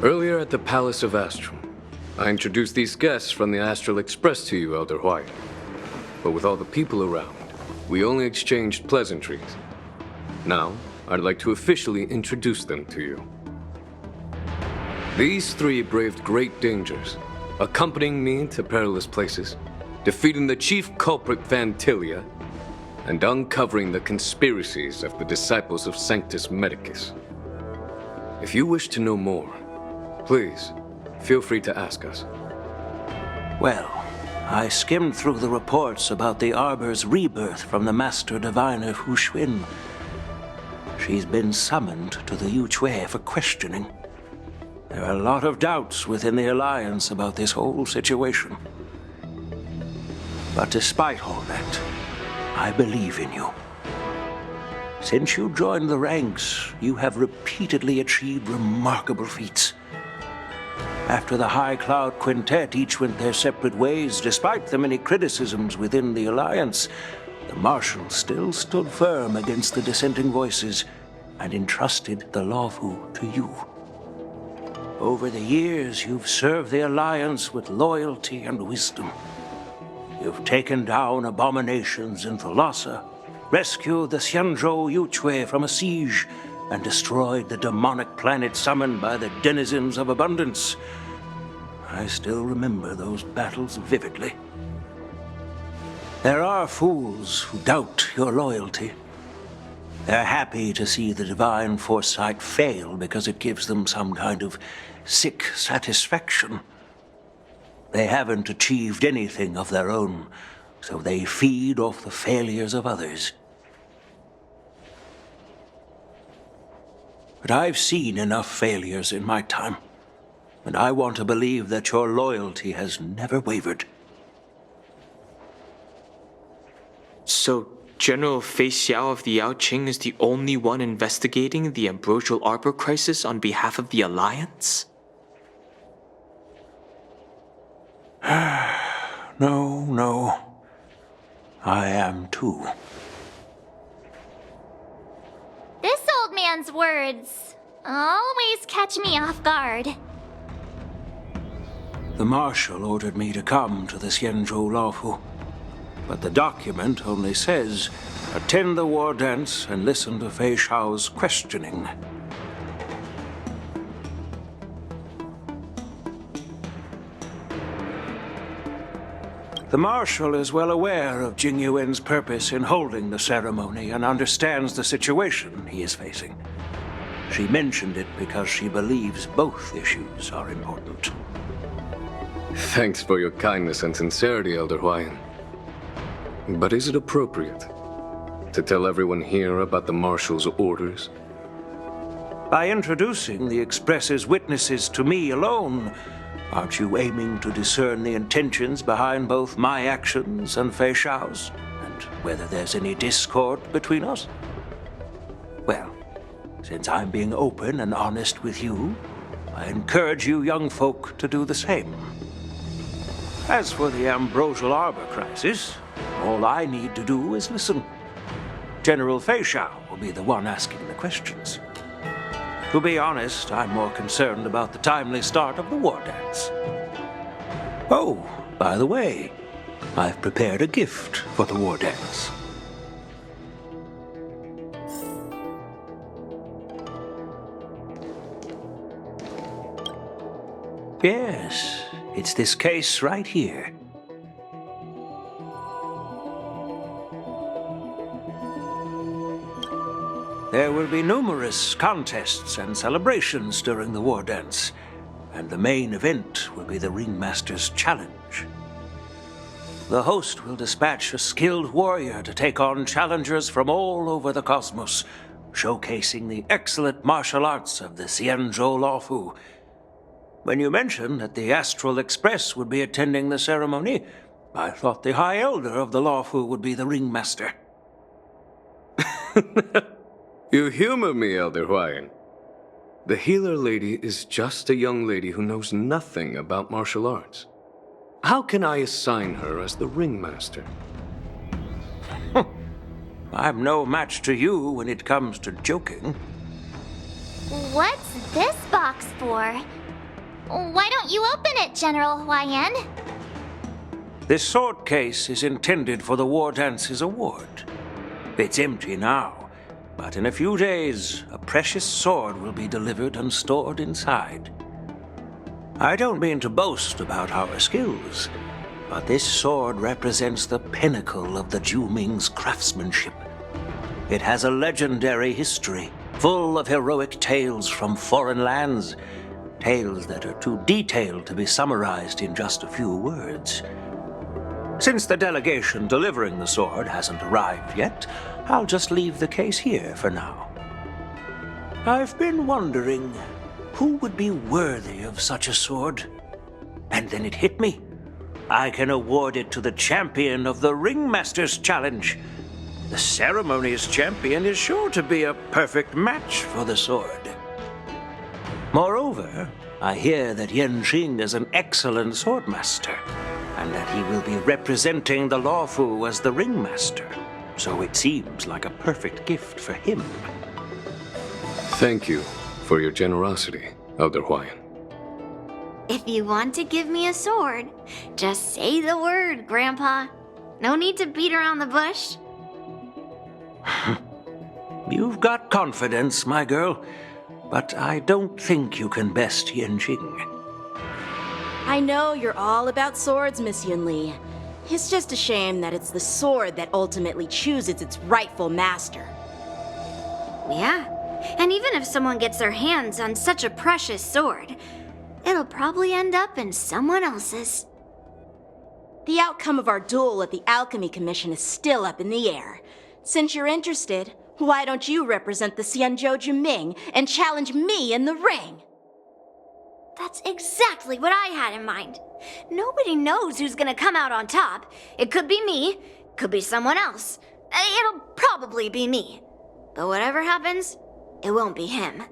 Earlier at the Palace of Astral, I introduced these guests from the Astral Express to you, Elder White. But with all the people around, we only exchanged pleasantries. Now, I'd like to officially introduce them to you. These three braved great dangers, accompanying me to perilous places, defeating the chief culprit Vantilia, and uncovering the conspiracies of the disciples of Sanctus Medicus. If you wish to know more, please, feel free to ask us. Well, I skimmed through the reports about the Arbor's rebirth from the Master Diviner Hu Xuan. She's been summoned to the Yuchui for questioning. There are a lot of doubts within the Alliance about this whole situation. But despite all that, I believe in you. Since you joined the ranks, you have repeatedly achieved remarkable feats. After the High Cloud Quintet each went their separate ways, despite the many criticisms within the Alliance, the Marshal still stood firm against the dissenting voices and entrusted the Luofu to you. Over the years, you've served the Alliance with loyalty and wisdom. You've taken down abominations in Thalassa, rescued the Xianzhou Luofu from a siege, and destroyed the demonic planet summoned by the denizens of abundance. I still remember those battles vividly. There are fools who doubt your loyalty. They're happy to see the divine foresight fail because it gives them some kind of sick satisfaction. They haven't achieved anything of their own, so they feed off the failures of others. But I've seen enough failures in my time, and I want to believe that your loyalty has never wavered. So, General Fei Xiao of the Yaoqing is the only one investigating the Ambrosial Arbor crisis on behalf of the Alliance? No. I am too. This old man's words always catch me off guard. The Marshal ordered me to come to the Xianzhou Luofu, but the document only says, attend the war dance and listen to Fei Xiao's questioning. The Marshal is well aware of Jing Yuan's purpose in holding the ceremony and understands the situation he is facing. She mentioned it because she believes both issues are important. Thanks for your kindness and sincerity, Elder Huayan. But is it appropriate to tell everyone here about the Marshal's orders? By introducing the Express's witnesses to me alone, aren't you aiming to discern the intentions behind both my actions and Fei Xiao's, and whether there's any discord between us? Well, since I'm being open and honest with you, I encourage you young folk to do the same. As for the Ambrosial Arbor crisis, all I need to do is listen. General Fei Xiao will be the one asking the questions. To be honest, I'm more concerned about the timely start of the war dance. Oh, by the way, I've prepared a gift for the war dance. Yes, it's this case right here. There will be numerous contests and celebrations during the war dance, and the main event will be the Ringmaster's Challenge. The host will dispatch a skilled warrior to take on challengers from all over the cosmos, showcasing the excellent martial arts of the Xianzhou Luofu. When you mentioned that the Astral Express would be attending the ceremony, I thought the High Elder of the Luofu would be the Ringmaster. You humor me, Elder Huayan. The healer lady is just a young lady who knows nothing about martial arts. How can I assign her as the ringmaster? I'm no match to you when it comes to joking. What's this box for? Why don't you open it, General Huayan? This sword case is intended for the War Dance's award. It's empty now, but in a few days, a precious sword will be delivered and stored inside. I don't mean to boast about our skills, but this sword represents the pinnacle of the Zhuming's craftsmanship. It has a legendary history, full of heroic tales from foreign lands, tales that are too detailed to be summarized in just a few words. Since the delegation delivering the sword hasn't arrived yet, I'll just leave the case here for now. I've been wondering, who would be worthy of such a sword? And then it hit me. I can award it to the champion of the Ringmaster's Challenge. The ceremony's champion is sure to be a perfect match for the sword. Moreover, I hear that Yanqing is an excellent swordmaster, and that he will be representing the Luofu as the Ringmaster, so it seems like a perfect gift for him. Thank you for your generosity, Elder Huayan. If you want to give me a sword, just say the word, Grandpa. No need to beat around the bush. You've got confidence, my girl, but I don't think you can best Yanqing. I know you're all about swords, Miss Yunli. It's just a shame that it's the sword that ultimately chooses its rightful master. Yeah, and even if someone gets their hands on such a precious sword, it'll probably end up in someone else's. The outcome of our duel at the Alchemy Commission is still up in the air. Since you're interested, why don't you represent the Xianzhou Jiming and challenge me in the ring? That's exactly what I had in mind. Nobody knows who's gonna come out on top. It could be me, could be someone else. It'll probably be me. But whatever happens, it won't be him.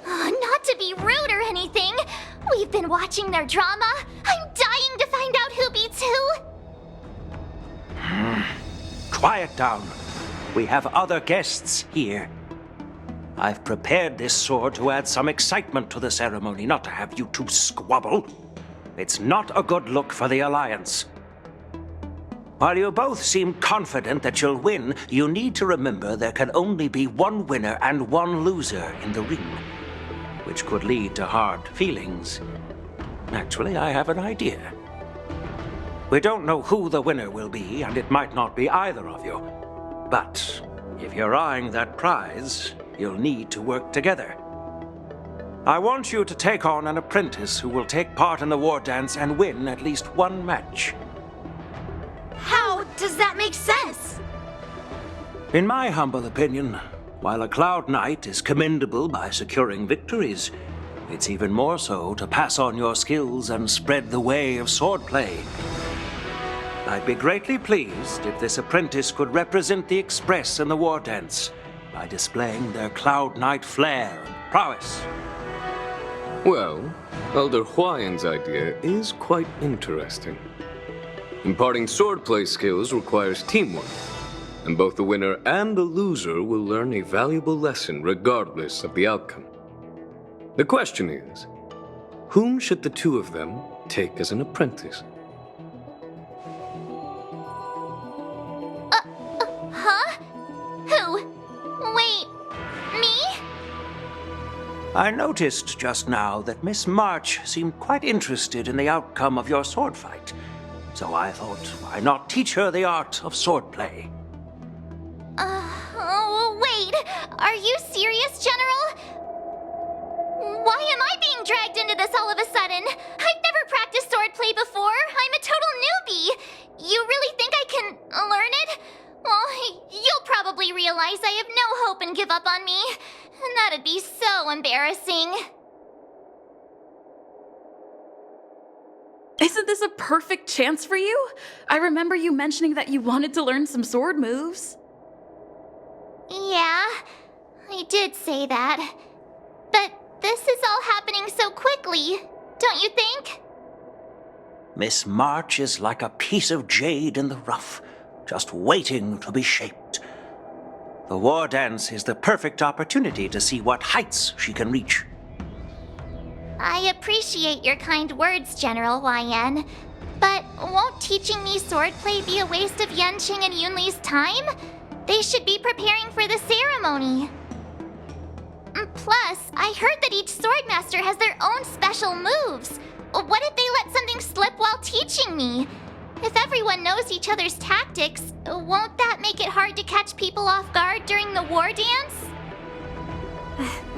Not to be rude or anything, we've been watching their drama. I'm dying to find out who beats who. Quiet down. We have other guests here. I've prepared this sword to add some excitement to the ceremony, not to have you two squabble. It's not a good look for the Alliance. While you both seem confident that you'll win, you need to remember there can only be one winner and one loser in the ring, which could lead to hard feelings. Actually, I have an idea. We don't know who the winner will be, and it might not be either of you. But if you're eyeing that prize, you'll need to work together. I want you to take on an apprentice who will take part in the war dance and win at least one match. How does that make sense? In my humble opinion, while a Cloud Knight is commendable by securing victories, it's even more so to pass on your skills and spread the way of swordplay. I'd be greatly pleased if this apprentice could represent the Express in the war dance by displaying their Cloud Knight flair and prowess. Well, Elder Huayan's idea is quite interesting. Imparting swordplay skills requires teamwork, and both the winner and the loser will learn a valuable lesson regardless of the outcome. The question is, whom should the two of them take as an apprentice? Huh? Who? Wait, me? I noticed just now that Miss March seemed quite interested in the outcome of your sword fight, so I thought, why not teach her the art of swordplay? Wait, are you serious, General? Why am I being dragged into this all of a sudden? I've never practiced swordplay before. I'm a total newbie. You really think I can learn it? Well, you'll probably realize I have no hope and give up on me. And that'd be so embarrassing. Isn't this a perfect chance for you? I remember you mentioning that you wanted to learn some sword moves. Yeah, I did say that. But this is all happening so quickly, don't you think? Miss March is like a piece of jade in the rough. just waiting to be shaped. The war dance is the perfect opportunity to see what heights she can reach. I appreciate your kind words, General Huaiyan. But won't teaching me swordplay be a waste of Yanqing and Yunli's time? They should be preparing for the ceremony. Plus, I heard that each swordmaster has their own special moves. What if they let something slip while teaching me? If everyone knows each other's tactics, won't that make it hard to catch people off guard during the war dance?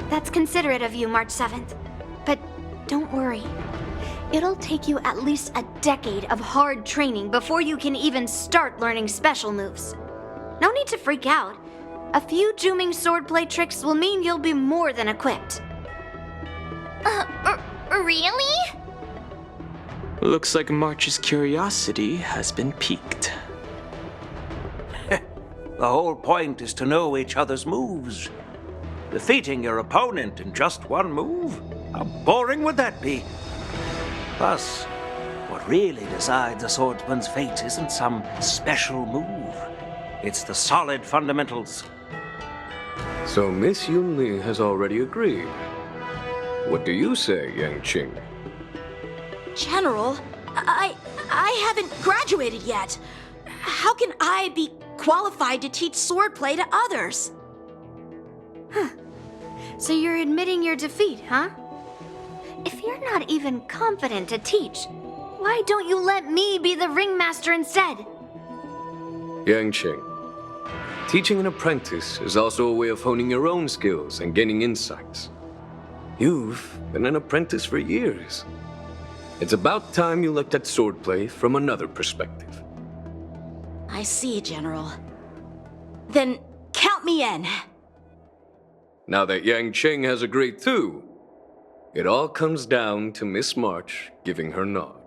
That's considerate of you, March 7th. But don't worry. It'll take you at least a decade of hard training before you can even start learning special moves. No need to freak out. A few Juming swordplay tricks will mean you'll be more than equipped. Really? Looks like March's curiosity has been piqued. The whole point is to know each other's moves. Defeating your opponent in just one move? How boring would that be? Plus, what really decides a swordsman's fate isn't some special move. It's the solid fundamentals. So Miss Yunli has already agreed. What do you say, Yanqing? General, I haven't graduated yet. How can I be qualified to teach swordplay to others? So you're admitting your defeat, huh? If you're not even confident to teach, why don't you let me be the ringmaster instead? Yanqing, teaching an apprentice is also a way of honing your own skills and gaining insights. You've been an apprentice for years. It's about time you looked at swordplay from another perspective. I see, General. Then count me in. Now that Yanqing has agreed too, it all comes down to Miss March giving her nod.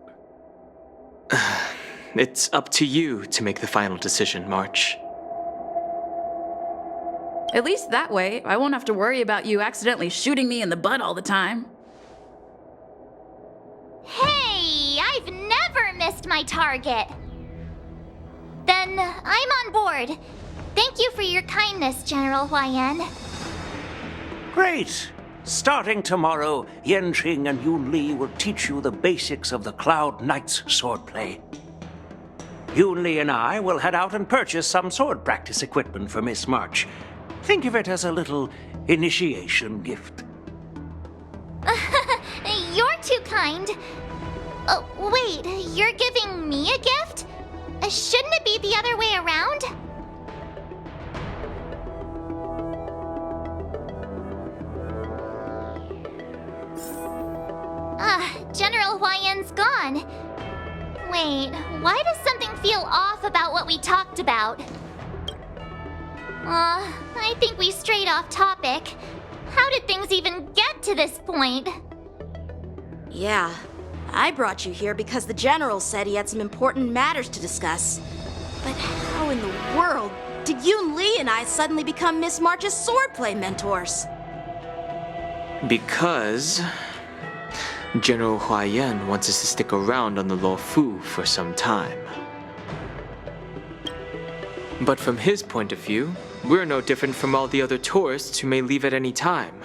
It's up to you to make the final decision, March. At least that way, I won't have to worry about you accidentally shooting me in the butt all the time. Hey, I've never missed my target. Then I'm on board. Thank you for your kindness, General Huaiyan. Great! Starting tomorrow, Yanqing and Yunli will teach you the basics of the Cloud Knight's swordplay. Yunli and I will head out and purchase some sword practice equipment for Miss March. Think of it as a little initiation gift. You're too kind. Wait, you're giving me a gift? Shouldn't it be the other way around? General Huaiyan's gone. Wait, why does something feel off about what we talked about? I think we strayed off topic. How did things even get to this point? Yeah, I brought you here because the General said he had some important matters to discuss. But how in the world did Yunli and I suddenly become Miss March's swordplay mentors? Because General Huaiyan wants us to stick around on the Luofu for some time. But from his point of view, we're no different from all the other tourists who may leave at any time.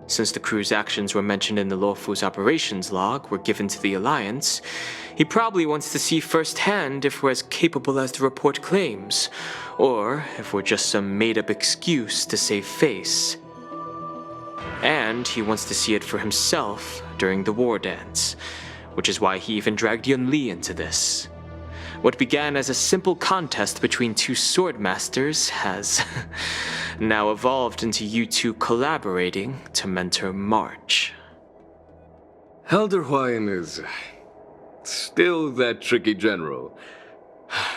Since the crew's actions were mentioned in the Luofu's operations log were given to the Alliance, he probably wants to see firsthand if we're as capable as the report claims, or if we're just some made-up excuse to save face. And he wants to see it for himself during the war dance, which is why he even dragged Yunli into this. What began as a simple contest between two swordmasters has now evolved into you two collaborating to mentor March. Elder Huaiyan is still that tricky general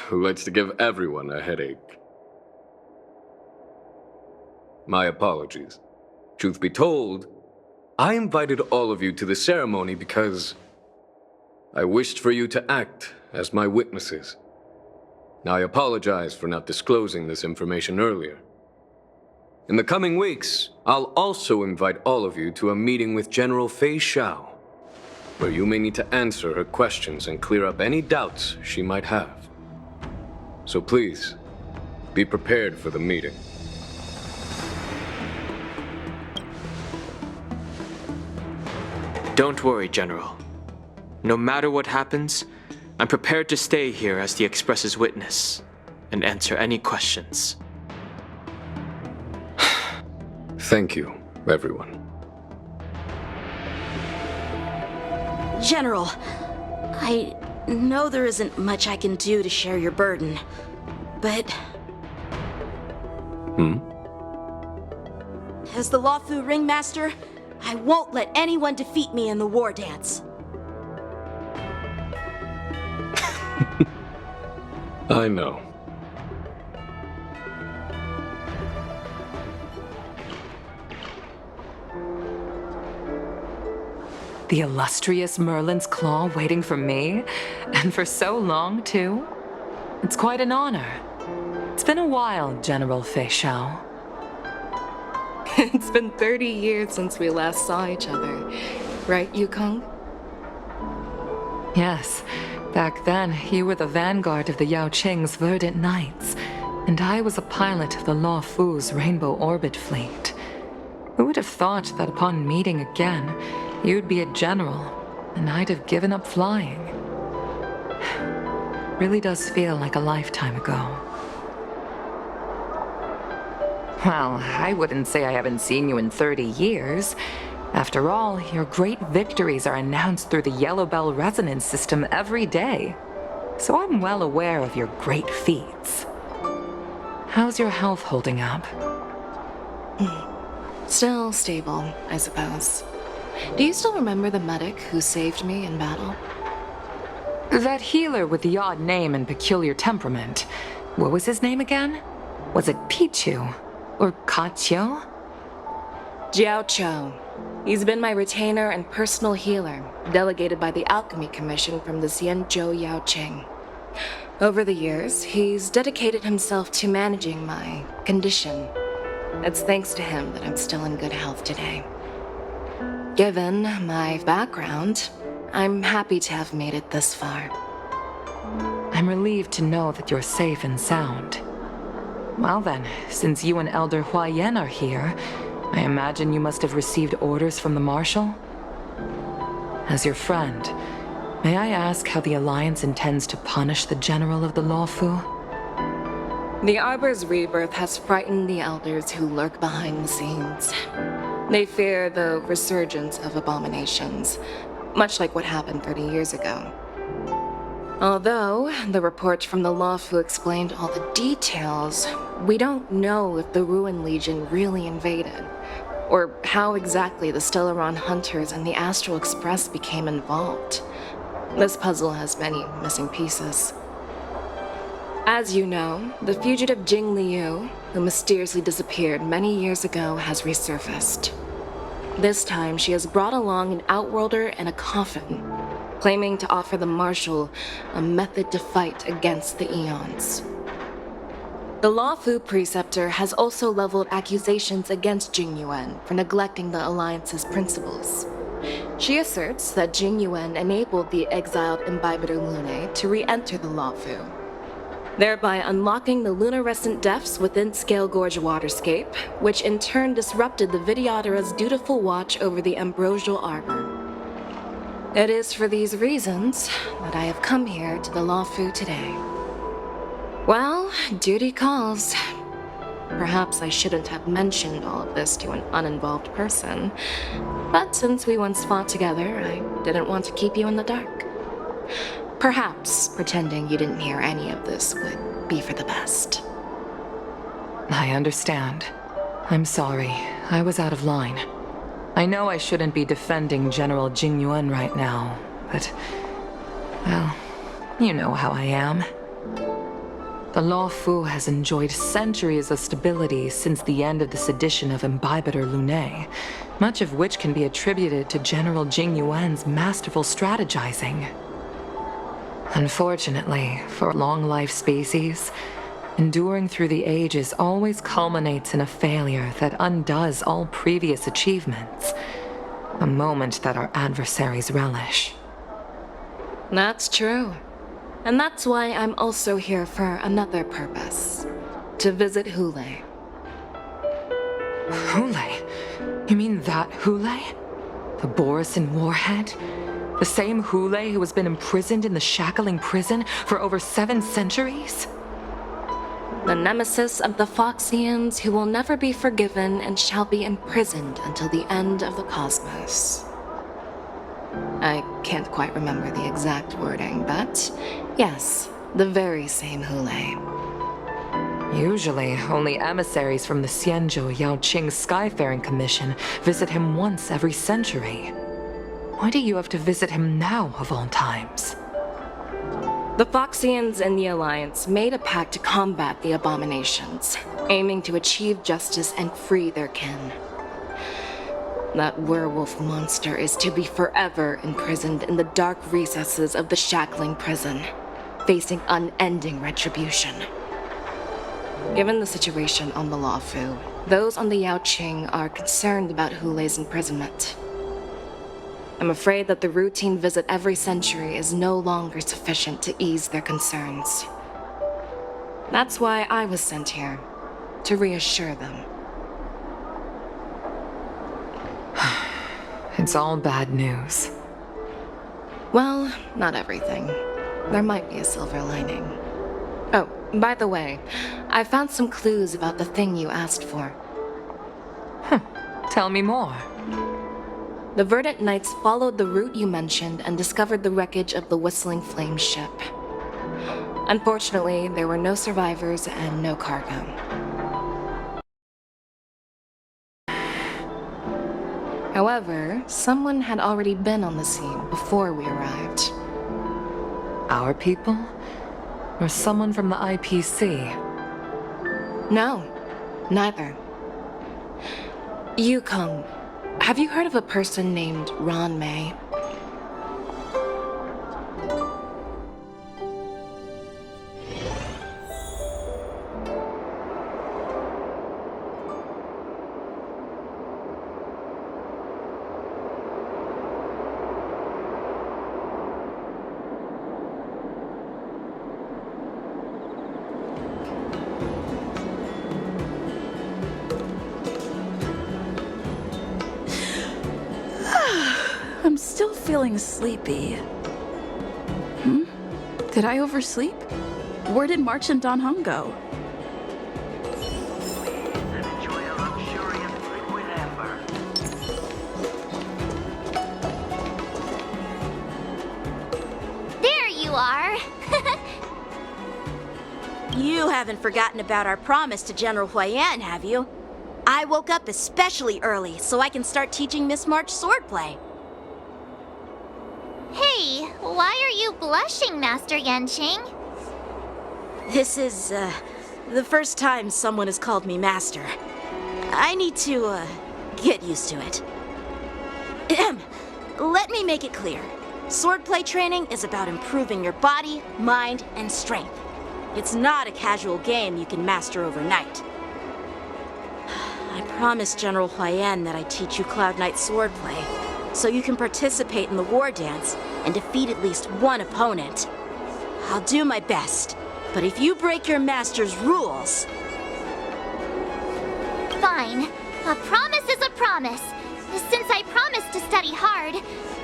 who likes to give everyone a headache. My apologies. Truth be told, I invited all of you to the ceremony because I wished for you to act as my witnesses. Now, I apologize for not disclosing this information earlier. In the coming weeks, I'll also invite all of you to a meeting with General Fei Xiao, where you may need to answer her questions and clear up any doubts she might have. So please, be prepared for the meeting. Don't worry, General. No matter what happens, I'm prepared to stay here as the Express's witness and answer any questions. Thank you, everyone. General, I know there isn't much I can do to share your burden, but... As the Luofu ringmaster, I won't let anyone defeat me in the war dance. I know. The illustrious Merlin's Claw waiting for me? And for so long, too? It's quite an honor. It's been a while, General Fei Shao. It's been 30 years since we last saw each other. Right, Yukong? Yes. Back then, you were the vanguard of the Yao Qing's Verdant Knights, and I was a pilot of the Luofu's Rainbow Orbit Fleet. Who would have thought that upon meeting again, you'd be a general, and I'd have given up flying? Really does feel like a lifetime ago. Well, I wouldn't say I haven't seen you in 30 years. After all, your great victories are announced through the Yellow Bell resonance system every day. So I'm well aware of your great feats. How's your health holding up? Still stable, I suppose. Do you still remember the medic who saved me in battle? That healer with the odd name and peculiar temperament. What was his name again? Was it Pichu? Or Kachio? Jiao Cho. He's been my retainer and personal healer, delegated by the Alchemy Commission from the Xianzhou Luofu. Over the years, he's dedicated himself to managing my condition. It's thanks to him that I'm still in good health today. Given my background, I'm happy to have made it this far. I'm relieved to know that you're safe and sound. Well then, since you and Elder Huayan are here, I imagine you must have received orders from the Marshal? As your friend, may I ask how the Alliance intends to punish the General of the Luofu? The Arbor's rebirth has frightened the elders who lurk behind the scenes. They fear the resurgence of abominations, much like what happened 30 years ago. Although the report from the Luofu explained all the details, we don't know if the Ruin Legion really invaded, or how exactly the Stellaron Hunters and the Astral Express became involved. This puzzle has many missing pieces. As you know, the fugitive Jing Liu, who mysteriously disappeared many years ago, has resurfaced. This time, she has brought along an Outworlder and a coffin, claiming to offer the Marshal a method to fight against the Eons. The Luofu Preceptor has also leveled accusations against Jing Yuan for neglecting the Alliance's principles. She asserts that Jing Yuan enabled the exiled Imbibitor Lunae to re-enter the Luofu, thereby unlocking the lunarescent depths within Scale Gorge Waterscape, which in turn disrupted the Vidyadhara's dutiful watch over the Ambrosial Arbor. It is for these reasons that I have come here to the Luofu today. Well, duty calls. Perhaps I shouldn't have mentioned all of this to an uninvolved person, but since we once fought together, I didn't want to keep you in the dark. Perhaps pretending you didn't hear any of this would be for the best. I understand. I'm sorry. I was out of line. I know I shouldn't be defending General Jing Yuan right now, but... well, you know how I am. The Luofu has enjoyed centuries of stability since the end of the sedition of Imbibitor Lunae, much of which can be attributed to General Jing Yuan's masterful strategizing. Unfortunately, for a long-life species, enduring through the ages always culminates in a failure that undoes all previous achievements, a moment that our adversaries relish. That's true. And that's why I'm also here for another purpose. To visit Hule. Hule? You mean that Hule? The Borisin warhead? The same Hule who has been imprisoned in the shackling prison for over 7 centuries? The nemesis of the Foxians who will never be forgiven and shall be imprisoned until the end of the cosmos. I can't quite remember the exact wording, but yes, the very same Hule. Usually, only emissaries from the Xianzhou Yaoqing Skyfaring Commission visit him once every century. Why do you have to visit him now, of all times? The Foxians and the Alliance made a pact to combat the abominations, aiming to achieve justice and free their kin. That werewolf monster is to be forever imprisoned in the dark recesses of the shackling prison, facing unending retribution. Given the situation on the Luofu, those on the Yaoqing are concerned about Hule's imprisonment. I'm afraid that the routine visit every century is no longer sufficient to ease their concerns. That's why I was sent here, to reassure them. It's all bad news. Well, not everything. There might be a silver lining. Oh, by the way, I found some clues about the thing you asked for. Tell me more. The Verdant Knights followed the route you mentioned and discovered the wreckage of the Whistling Flame ship. Unfortunately, there were no survivors and no cargo. However, someone had already been on the scene before we arrived. Our people? Or someone from the IPC? No, neither. Yukong, have you heard of a person named Ron May? I'm still feeling sleepy. Did I oversleep? Where did March and Don Hung go? There you are! You haven't forgotten about our promise to General Huayan, have you? I woke up especially early so I can start teaching Miss March swordplay. Hey, why are you blushing, Master Yanqing? This is, the first time someone has called me Master. I need to, get used to it. Let me make it clear. Swordplay training is about improving your body, mind, and strength. It's not a casual game you can master overnight. I promised General Huayan that I'd teach you Cloud Knight swordplay, so you can participate in the war dance and defeat at least one opponent. I'll do my best, but if you break your master's rules... Fine. A promise is a promise. Since I promised to study hard,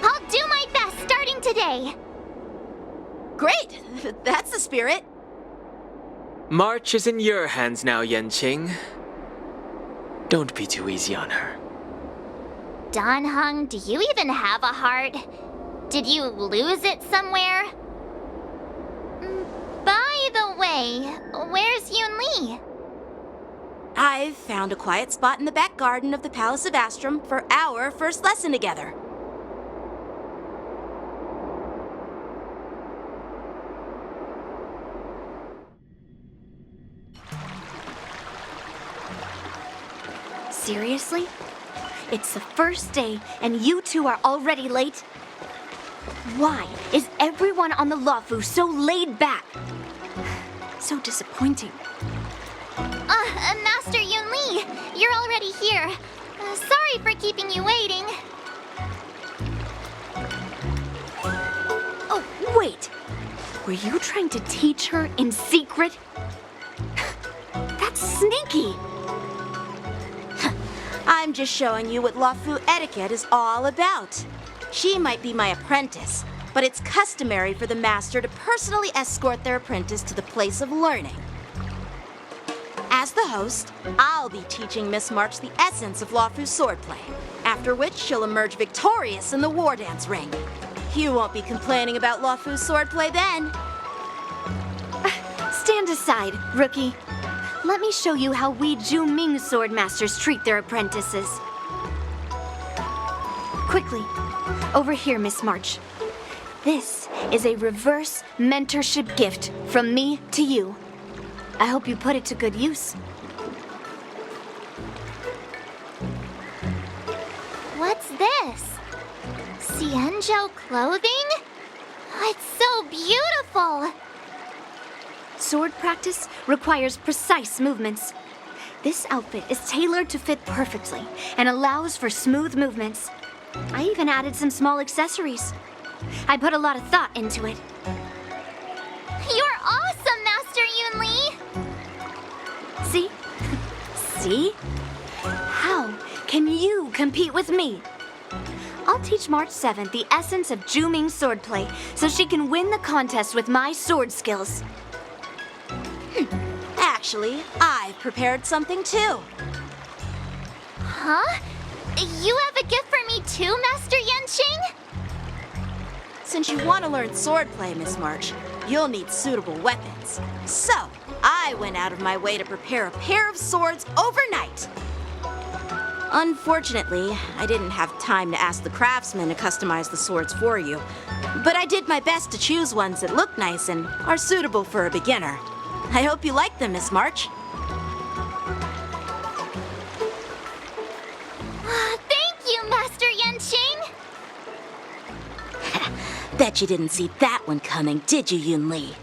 I'll do my best starting today. Great! That's the spirit. March is in your hands now, Yanqing. Don't be too easy on her. Don Hung, do you even have a heart? Did you lose it somewhere? By the way, where's Yun Li? I've found a quiet spot in the back garden of the Palace of Astrum for our first lesson together. Seriously? It's the first day and you two are already late? Why is everyone on the Luofu so laid back? So disappointing. Master Yun Li, you're already here. Sorry for keeping you waiting. Oh, wait. Were you trying to teach her in secret? That's sneaky. I'm just showing you what Luofu etiquette is all about. She might be my apprentice, but it's customary for the master to personally escort their apprentice to the place of learning. As the host, I'll be teaching Miss March the essence of Luofu's swordplay, after which she'll emerge victorious in the war dance ring. You won't be complaining about Luofu's swordplay then. Stand aside, rookie. Let me show you how we Zhu-Ming swordmasters treat their apprentices. Quickly, over here, Miss March. This is a reverse mentorship gift from me to you. I hope you put it to good use. What's this? Xianzhou clothing? It's so beautiful! Sword practice requires precise movements. This outfit is tailored to fit perfectly and allows for smooth movements. I even added some small accessories. I put a lot of thought into it. You're awesome, Master Yunli! See? See? How can you compete with me? I'll teach March 7th the essence of Zhu-Ming swordplay so she can win the contest with my sword skills. Actually, I've prepared something too. Huh? You have a gift for me too, Master Yanqing? Since you want to learn swordplay, Miss March, you'll need suitable weapons. So, I went out of my way to prepare a pair of swords overnight. Unfortunately, I didn't have time to ask the craftsman to customize the swords for you. But I did my best to choose ones that look nice and are suitable for a beginner. I hope you like them, Miss March. Thank you, Master Yanqing! Bet you didn't see that one coming, did you, Yunli?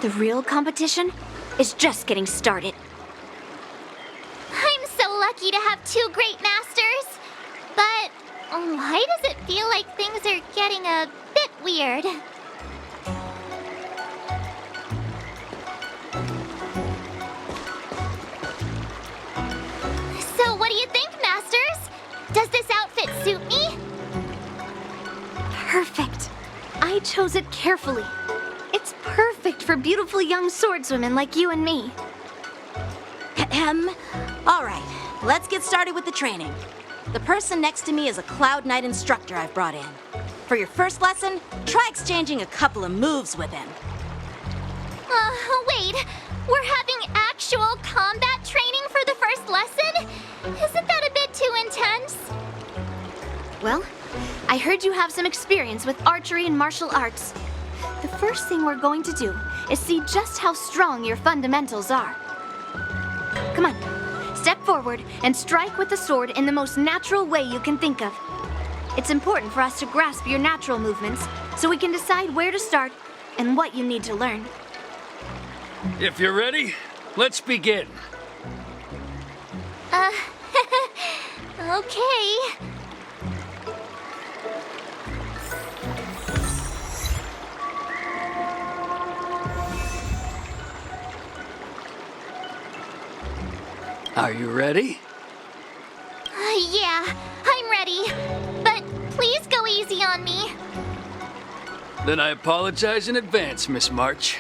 The real competition is just getting started. I'm so lucky to have two great masters. But why does it feel like things are getting a bit weird? So what do you think, masters? Does this outfit suit me? Perfect. I chose it carefully. It's perfect for beautiful young swordswomen like you and me. Ahem. All right, let's get started with the training. The person next to me is a Cloud Knight instructor I've brought in. For your first lesson, try exchanging a couple of moves with him. Wait. We're having actual combat training for the first lesson? Isn't that a bit too intense? Well, I heard you have some experience with archery and martial arts. The first thing we're going to do is see just how strong your fundamentals are. Come on, step forward and strike with the sword in the most natural way you can think of. It's important for us to grasp your natural movements so we can decide where to start and what you need to learn. If you're ready, let's begin. Okay. Are you ready? Yeah, I'm ready. But please go easy on me. Then I apologize in advance, Miss March.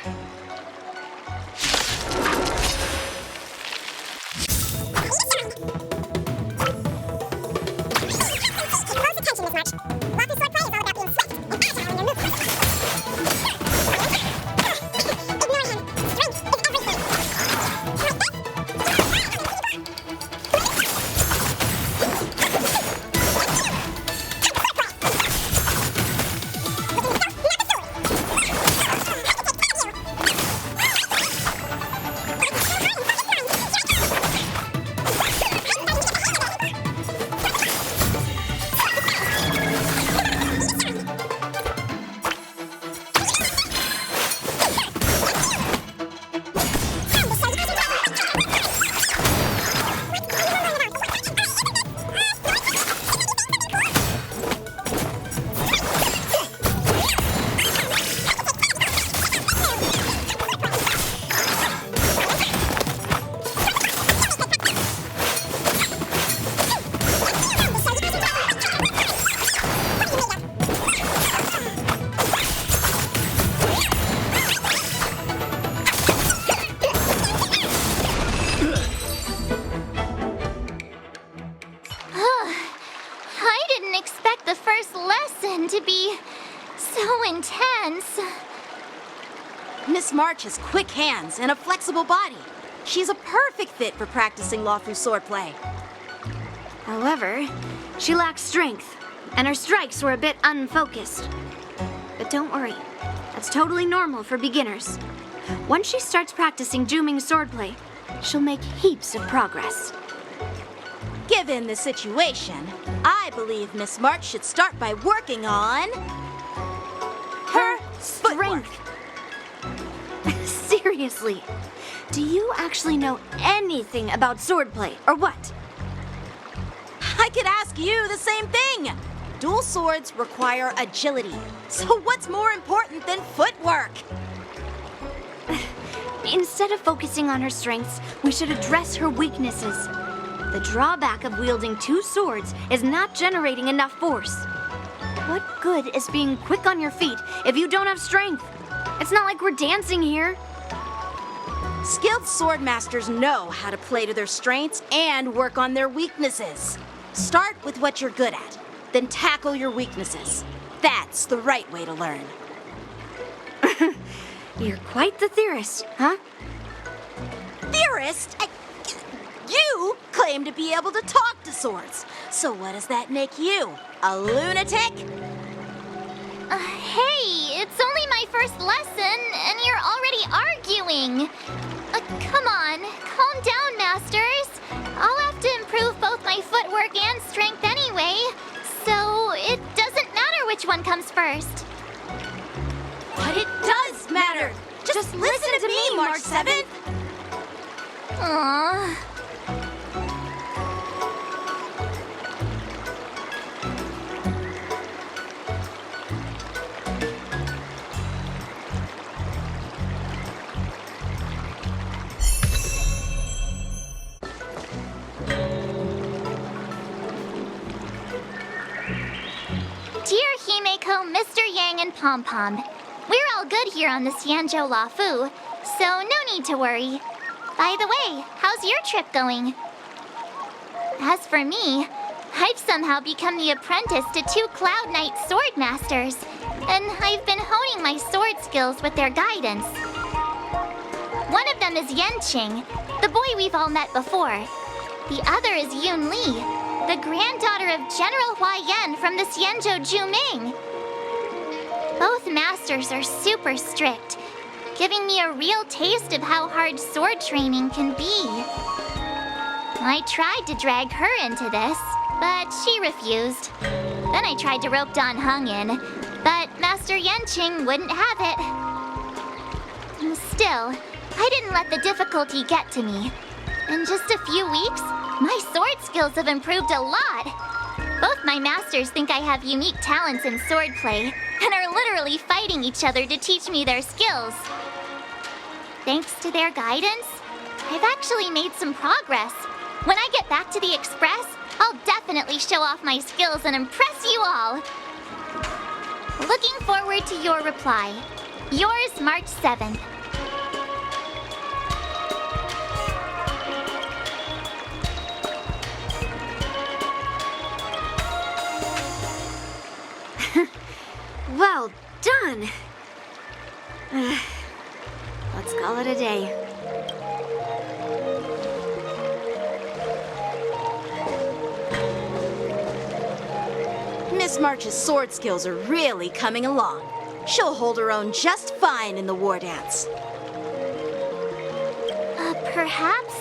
So intense. Miss March has quick hands and a flexible body. She's a perfect fit for practicing Luofu swordplay. However, she lacks strength, and her strikes were a bit unfocused. But don't worry, that's totally normal for beginners. Once she starts practicing Juming swordplay, she'll make heaps of progress. Given the situation, I believe Miss March should start by working on her Strength. Seriously, do you actually know anything about swordplay, or what? I could ask you the same thing. Dual swords require agility. So what's more important than footwork? Instead of focusing on her strengths, we should address her weaknesses. The drawback of wielding two swords is not generating enough force. What good is being quick on your feet if you don't have strength? It's not like we're dancing here. Skilled sword masters know how to play to their strengths and work on their weaknesses. Start with what you're good at, then tackle your weaknesses. That's the right way to learn. You're quite the theorist, huh? Theorist? You claim to be able to talk to swords. So what does that make you? A lunatic? Hey, it's only my first lesson, and you're already arguing. Come on, calm down, masters. I'll have to improve both my footwork and strength anyway, so it doesn't matter which one comes first. But it does matter. Just listen to me, March 7th. Aww. Dear Himeko, Mr. Yang, and Pom Pom, we're all good here on the Xianzhou Luofu, so no need to worry. By the way, how's your trip going? As for me, I've somehow become the apprentice to two Cloud Knight sword masters, and I've been honing my sword skills with their guidance. One of them is Yanqing, the boy we've all met before. The other is Yun Li, the granddaughter of General Hua Yan from the Xianzhou Juming. Both masters are super strict, giving me a real taste of how hard sword training can be. I tried to drag her into this, but she refused. Then I tried to rope Dan Heng in, but Master Yanqing wouldn't have it. Still, I didn't let the difficulty get to me. In just a few weeks, my sword skills have improved a lot. Both my masters think I have unique talents in swordplay, and are literally fighting each other to teach me their skills. Thanks to their guidance, I've actually made some progress. When I get back to the Express, I'll definitely show off my skills and impress you all. Looking forward to your reply. Yours, March 7th. Well done. Let's call it a day. Miss March's sword skills are really coming along. She'll hold her own just fine in the war dance. Perhaps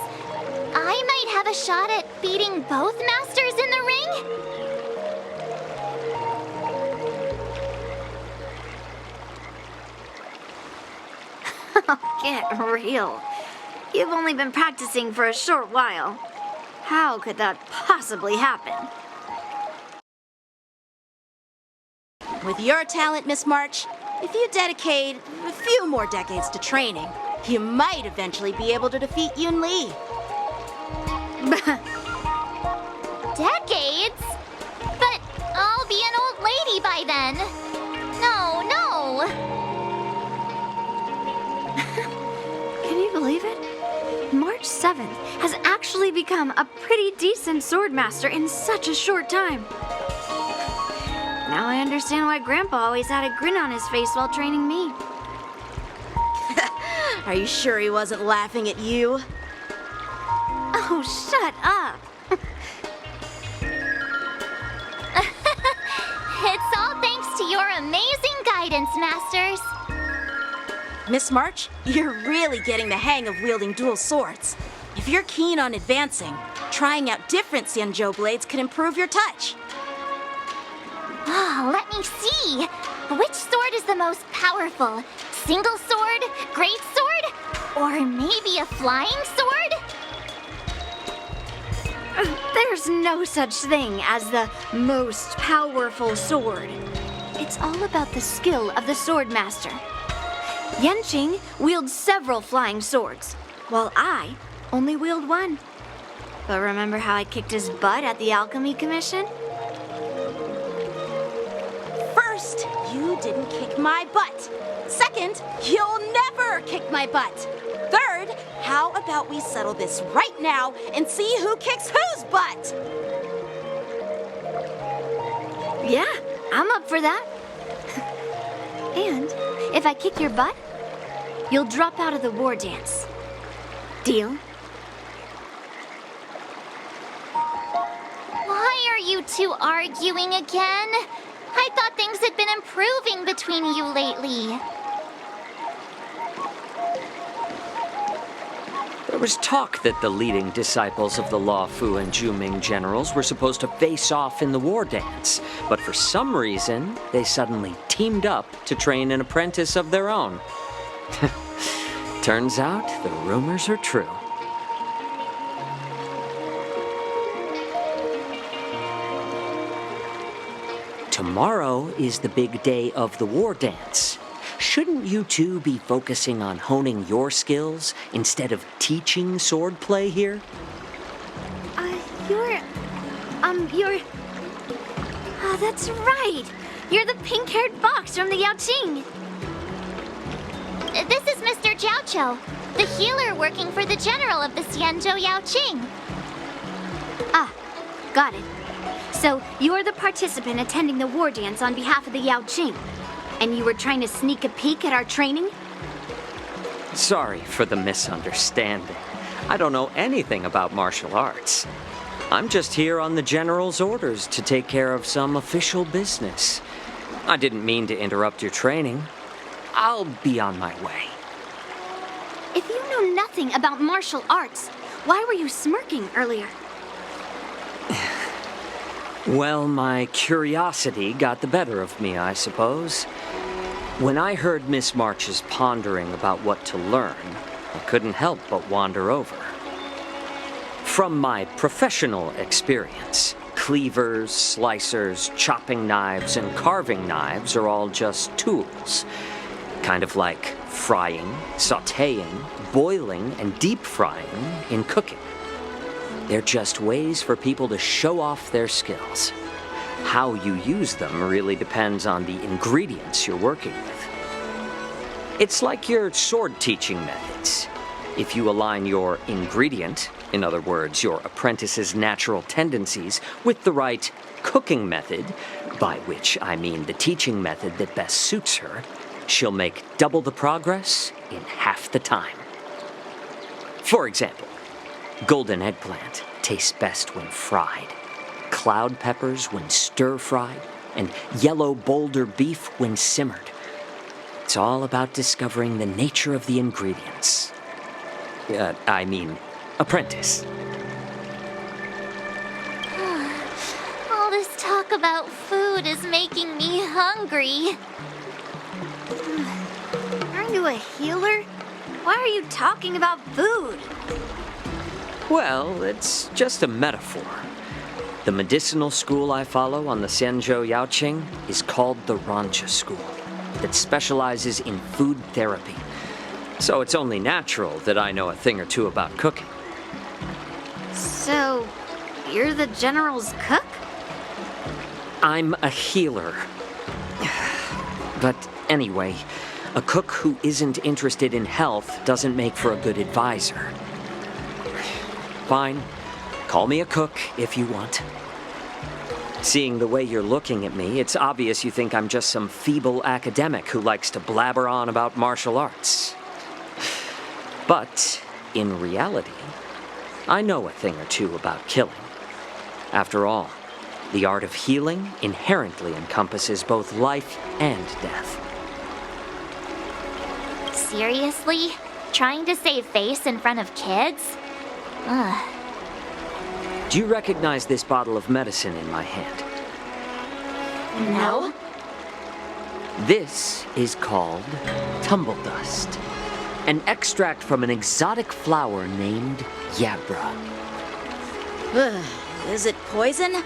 I might have a shot at beating both masters in the ring? Get real. You've only been practicing for a short while. How could that possibly happen? With your talent, Miss March, if you dedicate a few more decades to training, you might eventually be able to defeat Yun Li. Decades? But I'll be an old lady by then. No. Can you believe it? March 7th has actually become a pretty decent swordmaster in such a short time. Now I understand why Grandpa always had a grin on his face while training me. Are you sure he wasn't laughing at you? Oh, shut up! It's all thanks to your amazing guidance, Masters. Miss March, you're really getting the hang of wielding dual swords. If you're keen on advancing, trying out different Xianzhou blades could improve your touch. Oh, let me see. Which sword is the most powerful? Single sword? Great sword? Or maybe a flying sword? There's no such thing as the most powerful sword. It's all about the skill of the sword master. Yanqing wields several flying swords, while I only wield one. But remember how I kicked his butt at the Alchemy Commission? First, you didn't kick my butt. Second, you'll never kick my butt. Third, how about we settle this right now and see who kicks whose butt? Yeah, I'm up for that. And if I kick your butt, you'll drop out of the war dance. Deal? Why are you two arguing again? I thought things had been improving between you lately. There was talk that the leading disciples of the Luofu and Zhuming generals were supposed to face off in the war dance, but for some reason, they suddenly teamed up to train an apprentice of their own. Turns out the rumors are true. Tomorrow is the big day of the war dance. Shouldn't you two be focusing on honing your skills instead of teaching swordplay here? You're... Oh, that's right. You're the pink-haired fox from the Yaoqing. This is Mr. Jiaoqiu, the healer working for the general of the Xianzhou Yaoqing. Ah, got it. So, you're the participant attending the war dance on behalf of the Yaoqing. And you were trying to sneak a peek at our training? Sorry for the misunderstanding. I don't know anything about martial arts. I'm just here on the general's orders to take care of some official business. I didn't mean to interrupt your training. I'll be on my way. If you know nothing about martial arts, why were you smirking earlier? Well, my curiosity got the better of me, I suppose. When I heard Miss March's pondering about what to learn, I couldn't help but wander over. From my professional experience, cleavers, slicers, chopping knives, and carving knives are all just tools. Kind of like frying, sautéing, boiling, and deep frying in cooking. They're just ways for people to show off their skills. How you use them really depends on the ingredients you're working with. It's like your sword teaching methods. If you align your ingredient, in other words, your apprentice's natural tendencies, with the right cooking method, by which I mean the teaching method that best suits her, she'll make double the progress in half the time. For example, golden eggplant tastes best when fried, cloud peppers when stir-fried, and yellow boulder beef when simmered. It's all about discovering the nature of the ingredients. Apprentice. All this talk about food is making me hungry. Aren't you a healer? Why are you talking about food? Well, it's just a metaphor. The medicinal school I follow on the Xianzhou Yaoqing is called the Rancha School. That specializes in food therapy. So it's only natural that I know a thing or two about cooking. So, you're the general's cook? I'm a healer. But anyway, a cook who isn't interested in health doesn't make for a good advisor. Fine, call me a cook if you want. Seeing the way you're looking at me, it's obvious you think I'm just some feeble academic who likes to blabber on about martial arts. But, in reality, I know a thing or two about killing. After all, the art of healing inherently encompasses both life and death. Seriously? Trying to save face in front of kids? Ugh. Do you recognize this bottle of medicine in my hand? No? This is called tumble dust, an extract from an exotic flower named Yabra. Ugh, is it poison?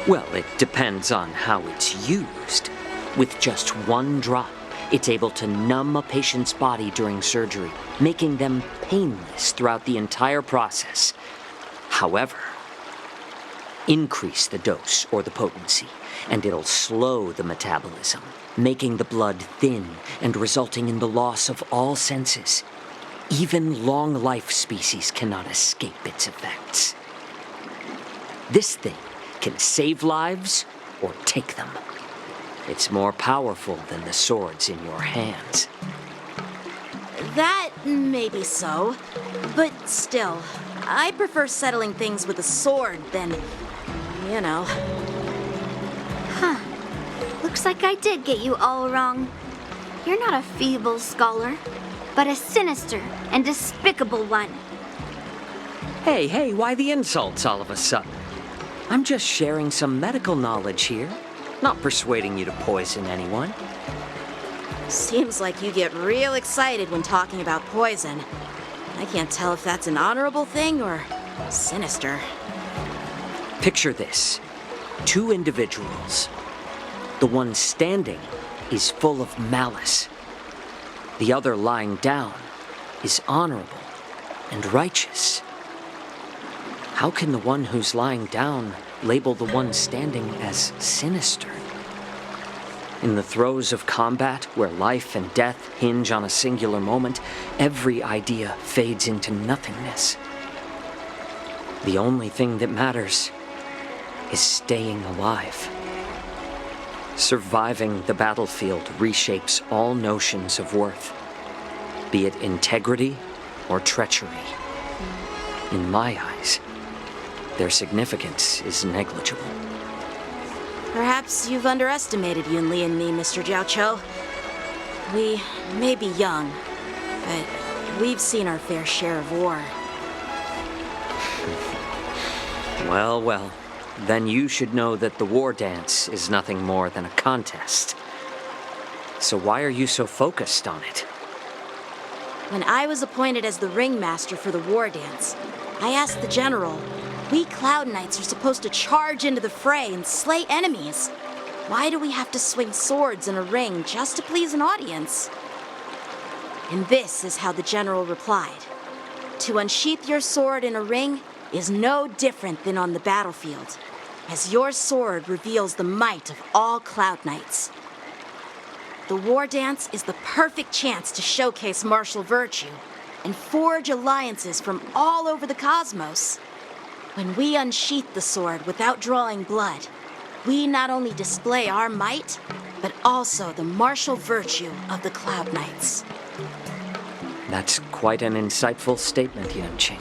Well, it depends on how it's used. With just one drop, it's able to numb a patient's body during surgery, making them painless throughout the entire process. However, increase the dose or the potency, and it'll slow the metabolism, making the blood thin and resulting in the loss of all senses. Even long-life species cannot escape its effects. This thing can save lives or take them. It's more powerful than the swords in your hands. That may be so, but still, I prefer settling things with a sword than, you know. Huh. Looks like I did get you all wrong. You're not a feeble scholar, but a sinister and despicable one. Hey, why the insults all of a sudden? I'm just sharing some medical knowledge here, not persuading you to poison anyone. Seems like you get real excited when talking about poison. I can't tell if that's an honorable thing or sinister. Picture this. 2 individuals. The one standing is full of malice. The other lying down is honorable and righteous. How can the one who's lying down label the one standing as sinister? In the throes of combat, where life and death hinge on a singular moment, every idea fades into nothingness. The only thing that matters is staying alive. Surviving the battlefield reshapes all notions of worth, be it integrity or treachery. In my eyes, their significance is negligible. Perhaps you've underestimated Yun Li and me, Mr. Jiao Cho. We may be young, but we've seen our fair share of war. Well, then you should know that the war dance is nothing more than a contest. So why are you so focused on it? When I was appointed as the ringmaster for the war dance, I asked the general, we Cloud Knights are supposed to charge into the fray and slay enemies. Why do we have to swing swords in a ring just to please an audience? And this is how the general replied. To unsheath your sword in a ring is no different than on the battlefield, as your sword reveals the might of all Cloud Knights. The war dance is the perfect chance to showcase martial virtue and forge alliances from all over the cosmos. When we unsheath the sword without drawing blood, we not only display our might, but also the martial virtue of the Cloud Knights. That's quite an insightful statement, Yanqing.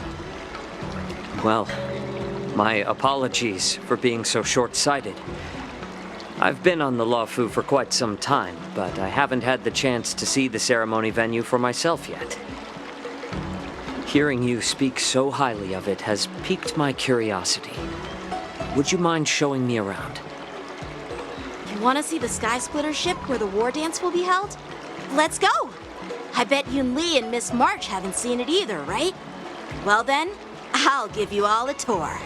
Well, my apologies for being so short-sighted. I've been on the Luofu for quite some time, but I haven't had the chance to see the ceremony venue for myself yet. Hearing you speak so highly of it has piqued my curiosity. Would you mind showing me around? You want to see the Sky Splitter ship where the war dance will be held? Let's go! I bet Yun Li and Miss March haven't seen it either, right? Well then, I'll give you all a tour.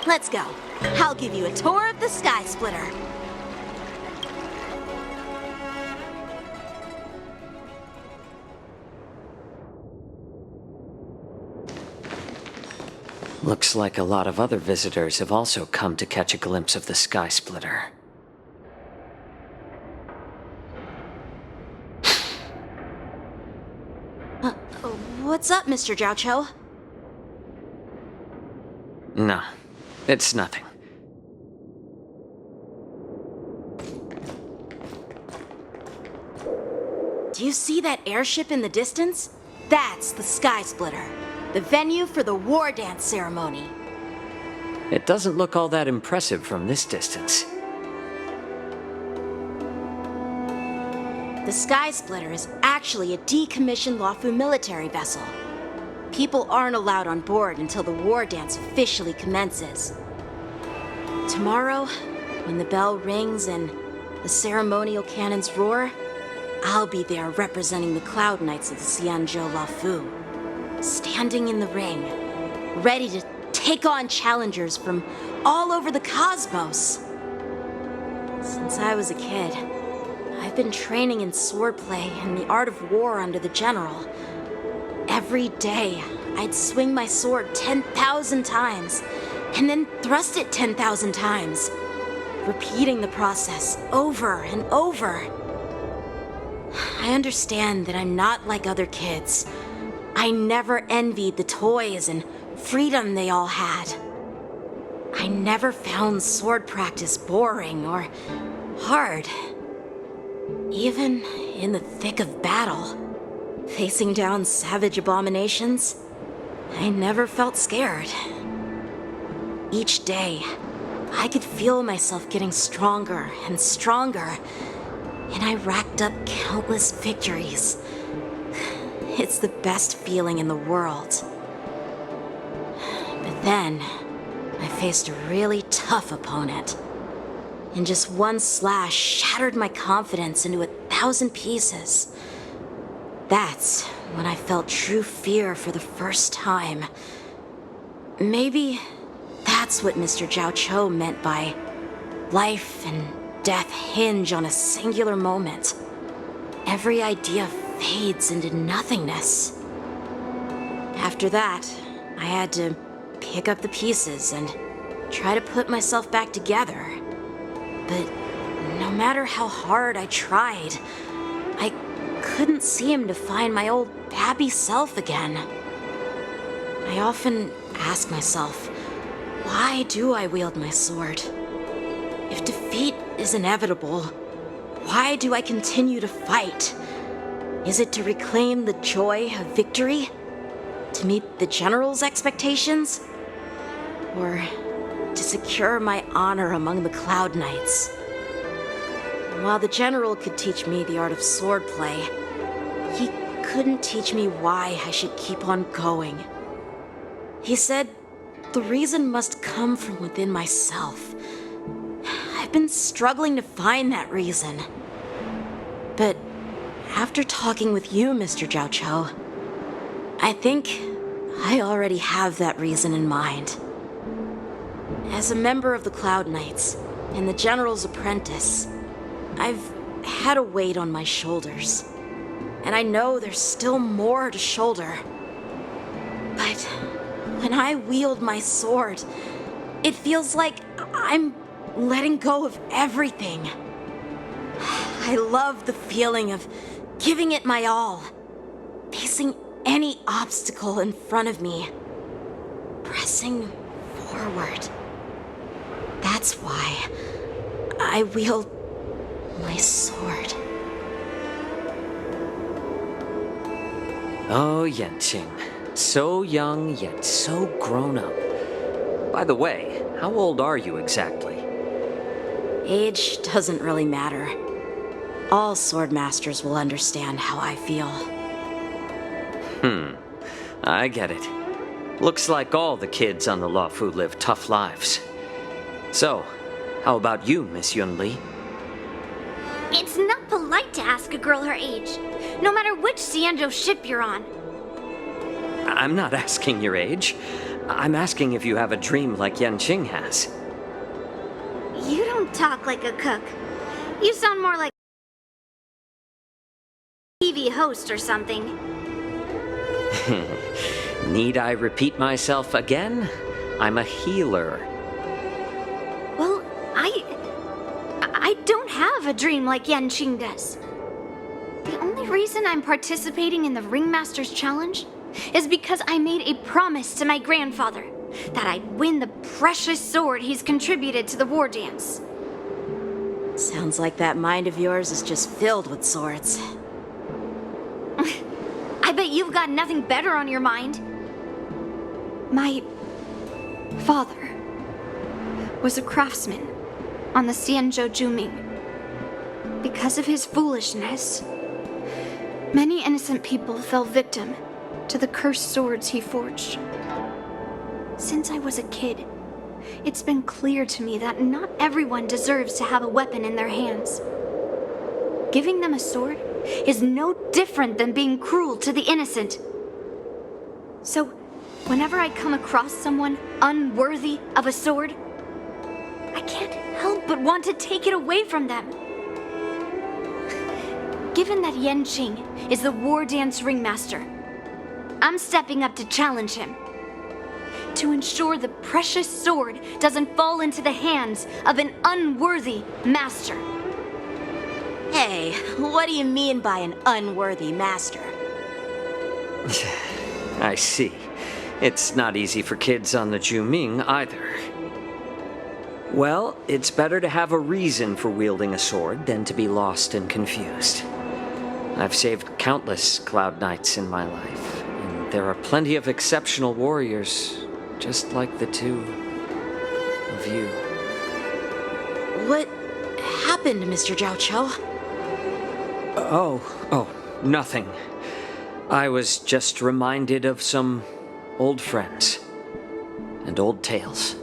Let's go. I'll give you a tour of the Sky Splitter. Looks like a lot of other visitors have also come to catch a glimpse of the Sky Splitter. What's up, Mr. Jiaoqiu? No, it's nothing. Do you see that airship in the distance? That's the Sky Splitter, the venue for the war dance ceremony. It doesn't look all that impressive from this distance. The Sky Splitter is actually a decommissioned Luofu military vessel. People aren't allowed on board until the war dance officially commences. Tomorrow, when the bell rings and the ceremonial cannons roar, I'll be there representing the Cloud Knights of the Xianzhou Luofu, standing in the ring, ready to take on challengers from all over the cosmos. Since I was a kid, I've been training in swordplay and the art of war under the general. Every day, I'd swing my sword 10,000 times, and then thrust it 10,000 times, repeating the process over and over. I understand that I'm not like other kids. I never envied the toys and freedom they all had. I never found sword practice boring or hard. Even in the thick of battle, facing down savage abominations, I never felt scared. Each day, I could feel myself getting stronger and stronger, and I racked up countless victories. It's the best feeling in the world. But then, I faced a really tough opponent. And just one slash shattered my confidence into 1,000 pieces. That's when I felt true fear for the first time. Maybe that's what Mr. Jiaoqiu meant by life and death hinge on a singular moment. Every idea fades into nothingness. After that, I had to pick up the pieces and try to put myself back together. But no matter how hard I tried, I couldn't seem to find my old happy self again. I often ask myself, why do I wield my sword? If defeat is inevitable, why do I continue to fight? Is it to reclaim the joy of victory? To meet the general's expectations? Or to secure my honor among the Cloud Knights? While the general could teach me the art of swordplay, he couldn't teach me why I should keep on going. He said the reason must come from within myself. I've been struggling to find that reason. But after talking with you, Mr. Jiaoqiu, I think I already have that reason in mind. As a member of the Cloud Knights and the General's apprentice, I've had a weight on my shoulders. And I know there's still more to shoulder. But when I wield my sword, it feels like I'm letting go of everything. I love the feeling of giving it my all, facing any obstacle in front of me, pressing forward. That's why I wield my sword. Oh, Yanqing. So young, yet so grown up. By the way, how old are you exactly? Age doesn't really matter. All sword masters will understand how I feel. I get it. Looks like all the kids on the Luofu live tough lives. So, how about you, Miss Yunli? It's not polite to ask a girl her age, no matter which Xianzhou ship you're on. I'm not asking your age. I'm asking if you have a dream like Yanqing has. You don't talk like a cook. You sound more like a TV host or something. Need I repeat myself again? I'm a healer. Well, I don't have a dream like Yanqing does. The only reason I'm participating in the Ringmaster's Challenge is because I made a promise to my grandfather that I'd win the precious sword he's contributed to the war dance. Sounds like that mind of yours is just filled with swords. I bet you've got nothing better on your mind. My father was a craftsman on the Xianzhou Luofu. Because of his foolishness, many innocent people fell victim to the cursed swords he forged. Since I was a kid, it's been clear to me that not everyone deserves to have a weapon in their hands. Giving them a sword is no different than being cruel to the innocent. So, whenever I come across someone unworthy of a sword, I can't help but want to take it away from them. Given that Yanqing is the war dance ringmaster, I'm stepping up to challenge him. To ensure the precious sword doesn't fall into the hands of an unworthy master. Hey, what do you mean by an unworthy master? I see. It's not easy for kids on the Juming either. Well, it's better to have a reason for wielding a sword than to be lost and confused. I've saved countless Cloud Knights in my life, and there are plenty of exceptional warriors, just like the two of you. What happened, Mr. Zhao Chou? Oh, nothing. I was just reminded of some old friends and old tales.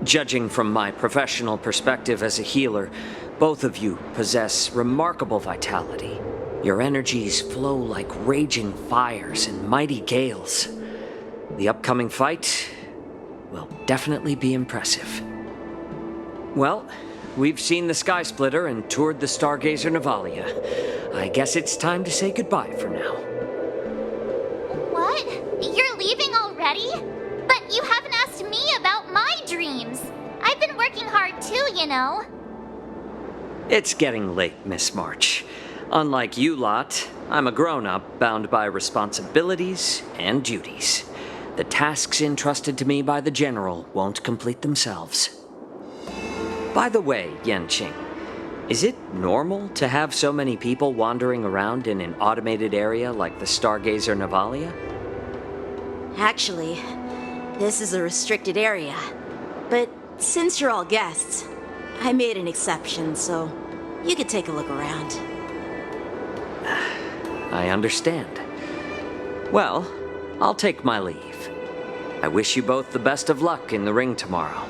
Judging from my professional perspective as a healer, both of you possess remarkable vitality. Your energies flow like raging fires and mighty gales. The upcoming fight will definitely be impressive. Well, we've seen the Sky Splitter and toured the Stargazer Navalia. I guess it's time to say goodbye for now. What? You're leaving already? But you haven't asked me about my dreams. I've been working hard too, you know. It's getting late, Miss March. Unlike you lot, I'm a grown-up bound by responsibilities and duties. The tasks entrusted to me by the General won't complete themselves. By the way, Yanqing, is it normal to have so many people wandering around in an automated area like the Stargazer Navalia? Actually, this is a restricted area. But since you're all guests, I made an exception, so you could take a look around. I understand. Well, I'll take my leave. I wish you both the best of luck in the ring tomorrow.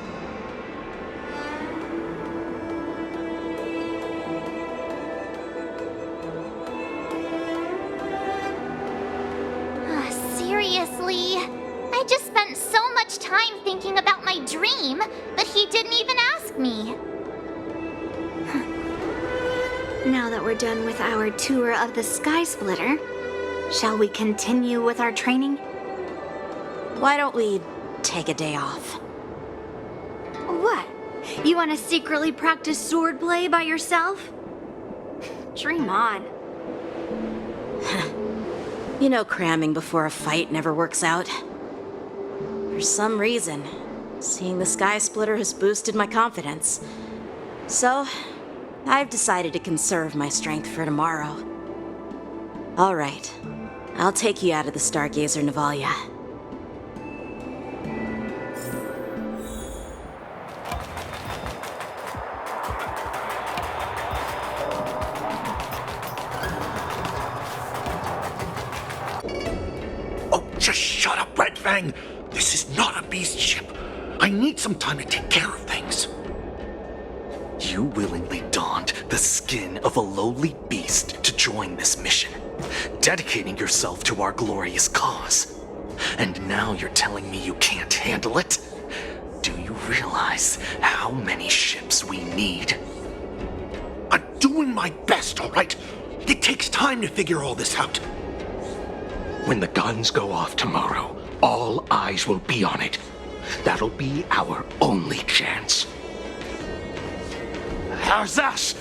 Seriously? I just spent so much time thinking about my dream, but he didn't even ask me. Now that we're done with our tour of the Sky Splitter, shall we continue with our training? Why don't we take a day off? What? You want to secretly practice swordplay by yourself? Dream on. You know, cramming before a fight never works out. For some reason, seeing the Sky Splitter has boosted my confidence. So, I've decided to conserve my strength for tomorrow. All right, I'll take you out of the Stargazer Navalia. Just shut up, Red Fang! This is not a beast ship. I need some time to take care of things. You willingly donned the skin of a lowly beast to join this mission, dedicating yourself to our glorious cause. And now you're telling me you can't handle it? Do you realize how many ships we need? I'm doing my best, all right? It takes time to figure all this out. When the guns go off tomorrow, all eyes will be on it. That'll be our only chance. How's us?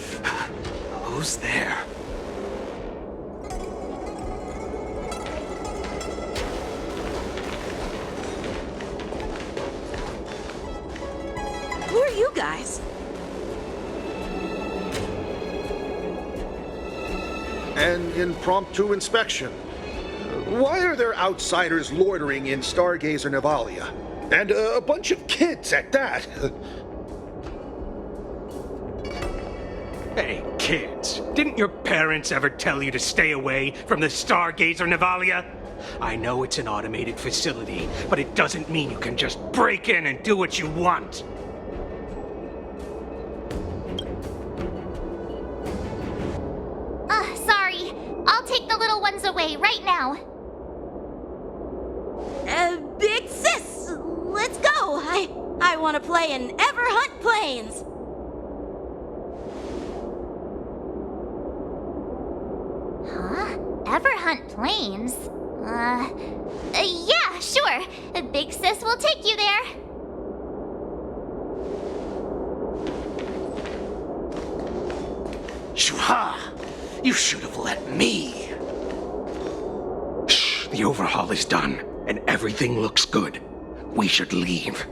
Who's there? Who are you guys? An impromptu inspection. Why are there outsiders loitering in Stargazer Navalia? And a bunch of kids at that. Hey, kids, didn't your parents ever tell you to stay away from the Stargazer Navalia? I know it's an automated facility, but it doesn't mean you can just break in and do what you want. Sorry. I'll take the little ones away right now. Big sis, let's go. I want to play in Everhunt Plains. Huh? Everhunt Plains? Yeah, sure. Big Sis will take you there. Shuha! You should have let me. Shh, the overhaul is done, and everything looks good. We should leave.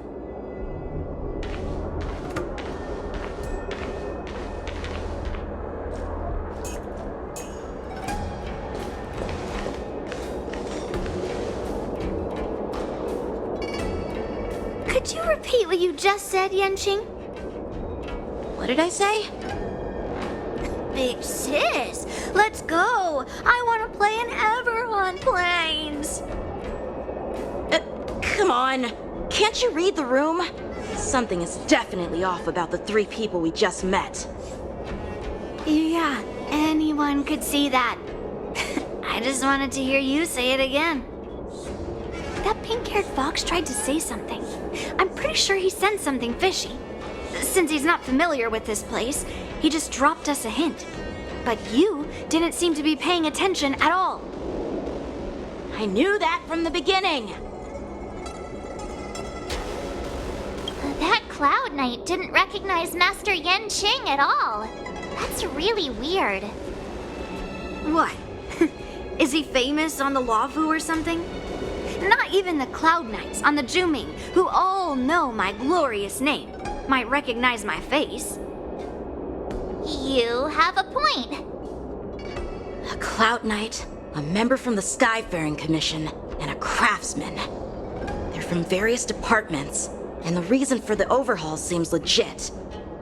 Could you repeat what you just said, Yanqing? What did I say? Big sis, let's go. I want to play in Everhunt Plains. Come on. Can't you read the room? Something is definitely off about the 3 people we just met. Yeah, anyone could see that. I just wanted to hear you say it again. That pink-haired fox tried to say something. I'm pretty sure he sensed something fishy. Since he's not familiar with this place, he just dropped us a hint. But you didn't seem to be paying attention at all. I knew that from the beginning. That Cloud Knight didn't recognize Master Yanqing at all. That's really weird. What? Is he famous on the Luofu or something? Not even the Cloud Knights on the Juming, who all know my glorious name, might recognize my face. You have a point. A Cloud Knight, a member from the Skyfaring Commission, and a craftsman. They're from various departments, and the reason for the overhaul seems legit.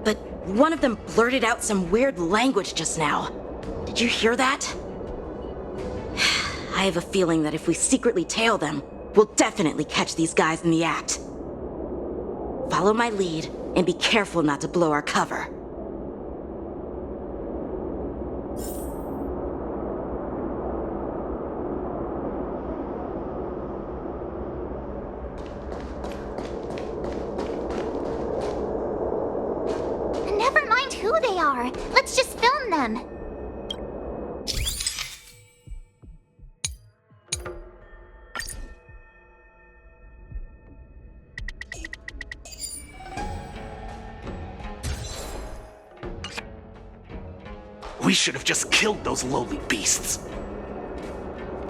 But one of them blurted out some weird language just now. Did you hear that? I have a feeling that if we secretly tail them, we'll definitely catch these guys in the act. Follow my lead, and be careful not to blow our cover. Never mind who they are. Let's just film them. We should have just killed those lowly beasts.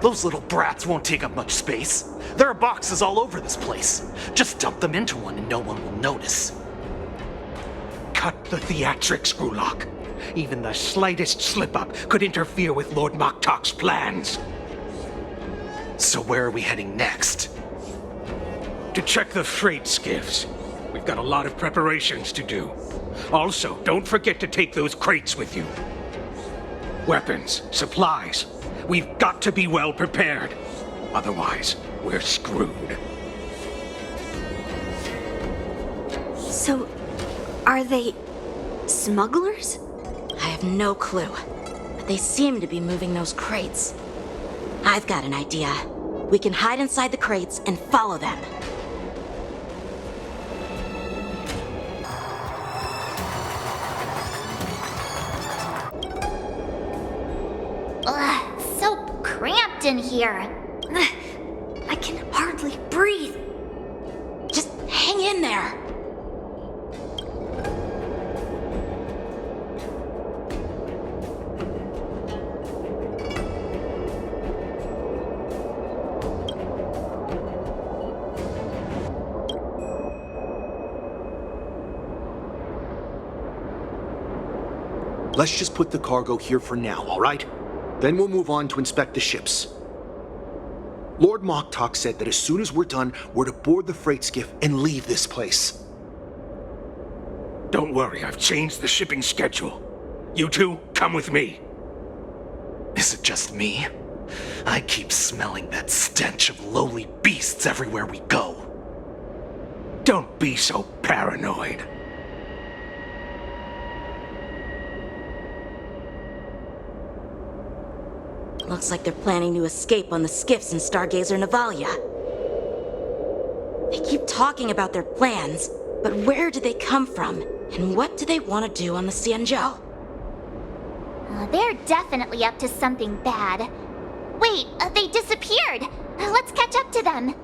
Those little brats won't take up much space. There are boxes all over this place. Just dump them into one and no one will notice. Cut the theatrics, Grulok. Even the slightest slip-up could interfere with Lord Moktok's plans. So where are we heading next? To check the freight skiffs. We've got a lot of preparations to do. Also, don't forget to take those crates with you. Weapons, supplies. We've got to be well prepared. Otherwise, we're screwed. So, are they smugglers? I have no clue, but they seem to be moving those crates. I've got an idea. We can hide inside the crates and follow them. Ugh, so in here. I can hardly breathe. Just Let's just put the cargo here for now, all right? Then we'll move on to inspect the ships. Lord Moktok said that as soon as we're done, we're to board the freight skiff and leave this place. Don't worry, I've changed the shipping schedule. You two, come with me. Is it just me? I keep smelling that stench of lowly beasts everywhere we go. Don't be so paranoid. Looks like they're planning to escape on the skiffs in Stargazer Navalia. They keep talking about their plans, but where do they come from? And what do they want to do on the Xianzhou? They're definitely up to something bad. Wait, they disappeared. Let's catch up to them.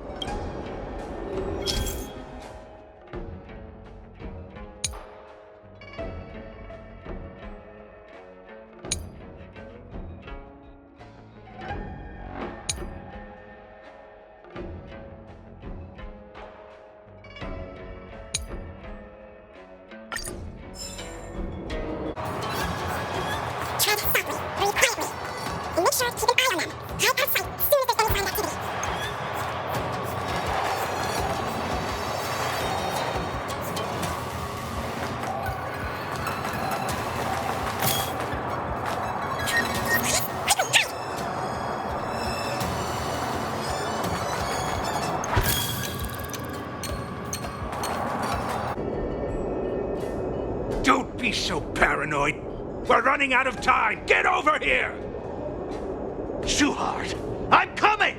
Don't be so paranoid. We're running out of time. Get over here! Shuhard, I'm coming!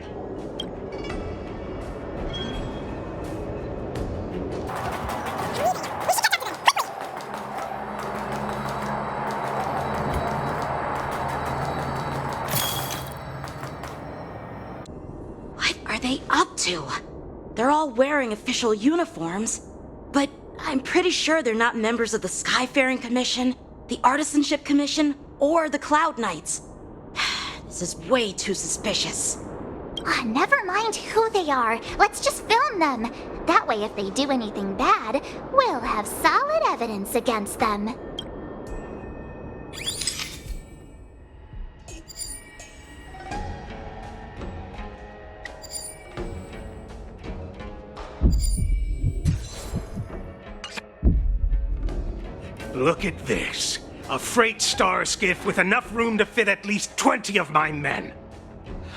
What are they up to? They're all wearing official uniforms, but I'm pretty sure they're not members of the Skyfaring Commission, the Artisanship Commission, or the Cloud Knights. This is way too suspicious. Never mind who they are. Let's just film them. That way, if they do anything bad, we'll have solid evidence against them. Look at this. A freight star skiff with enough room to fit at least 20 of my men.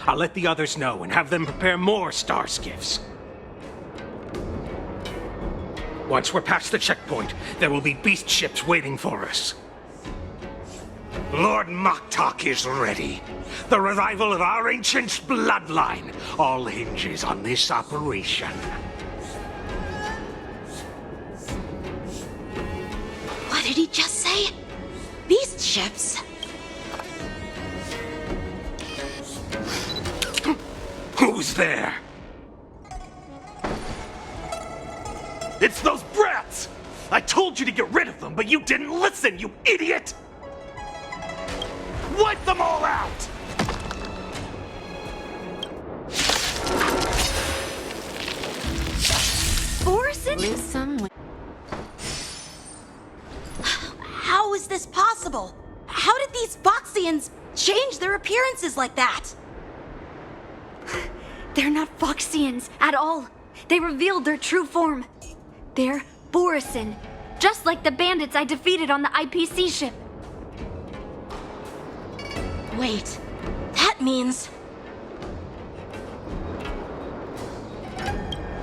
I'll let the others know and have them prepare more star skiffs. Once we're past the checkpoint, there will be beast ships waiting for us. Lord Moktok is ready. The revival of our ancient bloodline all hinges on this operation. What did he just say? Beast ships? Who's there? It's those brats! I told you to get rid of them, but you didn't listen, you idiot! Wipe them all out! Borison? How is this possible? How did these Foxians change their appearances like that? They're not Foxians at all. They revealed their true form. They're Borison, just like the bandits I defeated on the IPC ship. Wait, that means...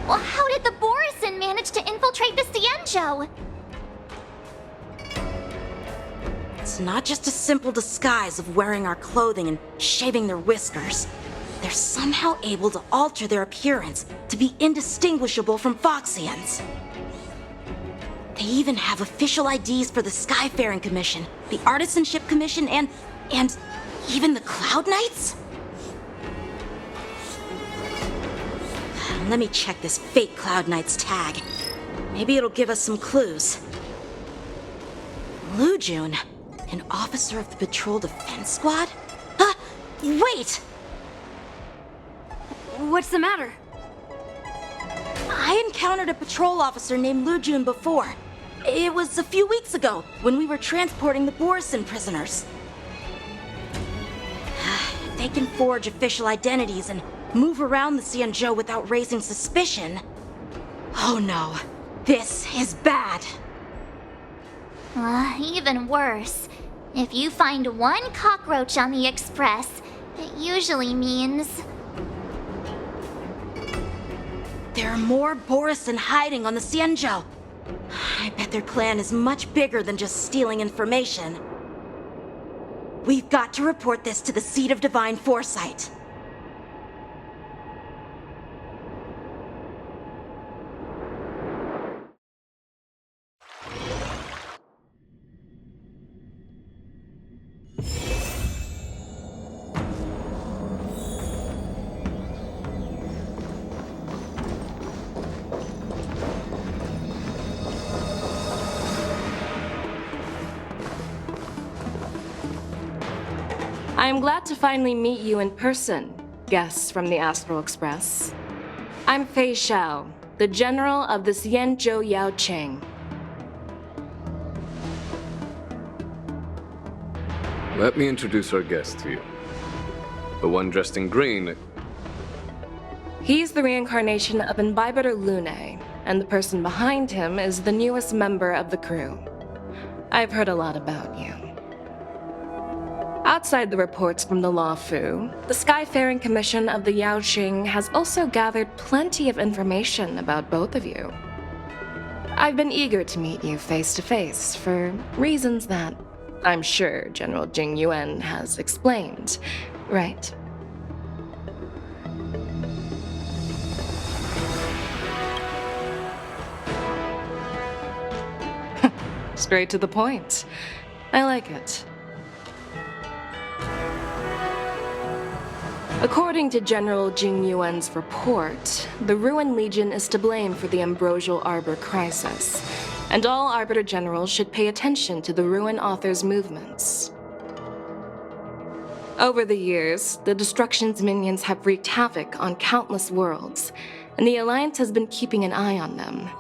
Well, how did the Borison manage to infiltrate the Xianzhou? It's not just a simple disguise of wearing our clothing and shaving their whiskers. They're somehow able to alter their appearance to be indistinguishable from Foxians. They even have official IDs for the Skyfaring Commission, the Artisanship Commission, and even the Cloud Knights? Let me check this fake Cloud Knight's tag. Maybe it'll give us some clues. Lujun, an officer of the Patrol Defense Squad? Wait! What's the matter? I encountered a patrol officer named Lujun before. It was a few weeks ago, when we were transporting the Borison prisoners. They can forge official identities and move around the Xianzhou without raising suspicion. Oh no, this is bad. Even worse. If you find one cockroach on the Express, it usually means... There are more Borison hiding on the Xianzhou. I bet their plan is much bigger than just stealing information. We've got to report this to the Seat of Divine Foresight. I am glad to finally meet you in person, guests from the Astral Express. I'm Fei Xiao, the General of the Xianzhou Yaoqing. Let me introduce our guest to you. The one dressed in green. He's the reincarnation of Imbibiter Lune, and the person behind him is the newest member of the crew. I've heard a lot about you. Outside the reports from the Luofu, the Skyfaring Commission of the Yaoqing has also gathered plenty of information about both of you. I've been eager to meet you face to face for reasons that I'm sure General Jing Yuan has explained, right? Straight to the point. I like it. According to General Jing Yuan's report, the Ruin Legion is to blame for the Ambrosial Arbor crisis, and all Arbiter Generals should pay attention to the Ruin Author's movements. Over the years, the Destruction's minions have wreaked havoc on countless worlds, and the Alliance has been keeping an eye on them,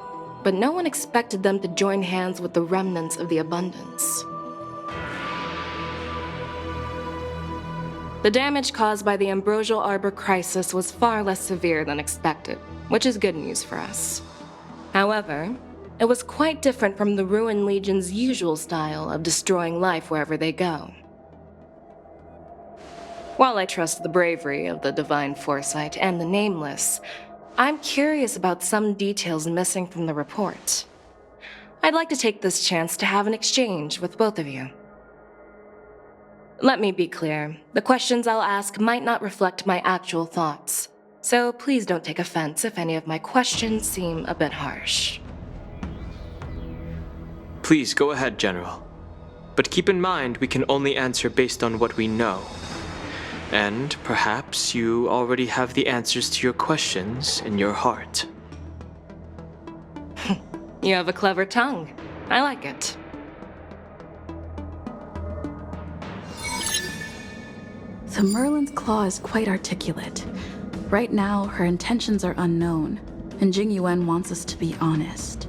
but no one expected them to join hands with the remnants of the Abundance. The damage caused by the Ambrosial Arbor crisis was far less severe than expected, which is good news for us. However, it was quite different from the Ruin Legion's usual style of destroying life wherever they go. While I trust the bravery of the Divine Foresight and the Nameless, I'm curious about some details missing from the report. I'd like to take this chance to have an exchange with both of you. Let me be clear, the questions I'll ask might not reflect my actual thoughts, so please don't take offense if any of my questions seem a bit harsh. Please go ahead, General. But keep in mind we can only answer based on what we know. And perhaps you already have the answers to your questions in your heart. You have a clever tongue. I like it. So Merlin's claw is quite articulate. Right now, her intentions are unknown, and Jing Yuan wants us to be honest.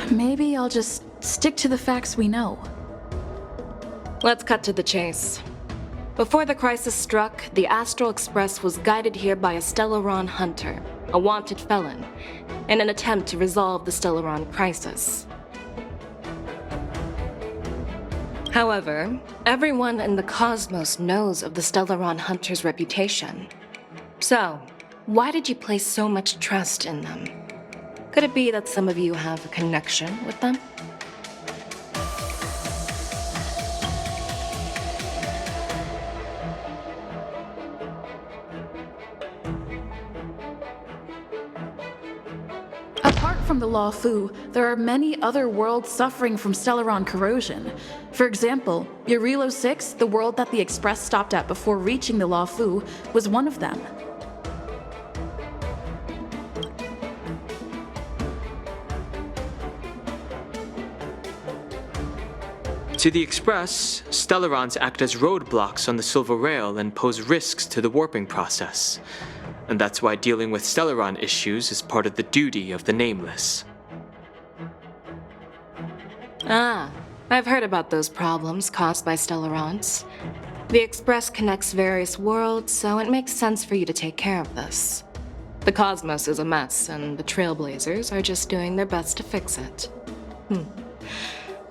Maybe I'll just stick to the facts we know. Let's cut to the chase. Before the crisis struck, the Astral Express was guided here by a Stellaron hunter, a wanted felon, in an attempt to resolve the Stellaron crisis. However, everyone in the cosmos knows of the Stellaron hunter's reputation. So, why did you place so much trust in them? Could it be that some of you have a connection with them? Apart from the Luofu, there are many other worlds suffering from Stellaron corrosion. For example, Eurilo 6, the world that the Express stopped at before reaching the Luofu, was one of them. To the Express, Stellarons act as roadblocks on the Silver Rail and pose risks to the warping process. And that's why dealing with Stellaron issues is part of the duty of the Nameless. Ah, I've heard about those problems caused by Stellarons. The Express connects various worlds, so it makes sense for you to take care of this. The cosmos is a mess, and the Trailblazers are just doing their best to fix it.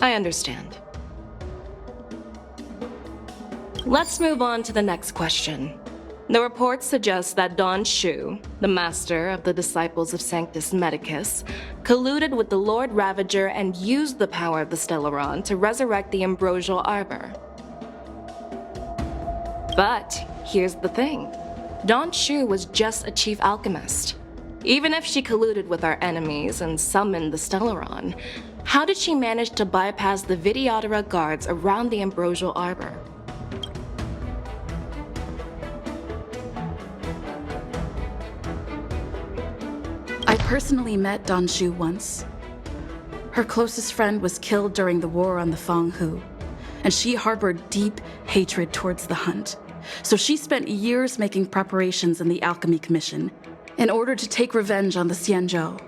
I understand. Let's move on to the next question. The report suggests that Don Shu, the master of the disciples of Sanctus Medicus, colluded with the Lord Ravager and used the power of the Stellaron to resurrect the Ambrosial Arbor. But here's the thing. Don Shu was just a chief alchemist. Even if she colluded with our enemies and summoned the Stellaron, how did she manage to bypass the Videodora guards around the Ambrosial Arbor? I personally met Don Shu once. Her closest friend was killed during the war on the Fanghu, and she harbored deep hatred towards the Hunt. So she spent years making preparations in the Alchemy Commission in order to take revenge on the Xianzhou.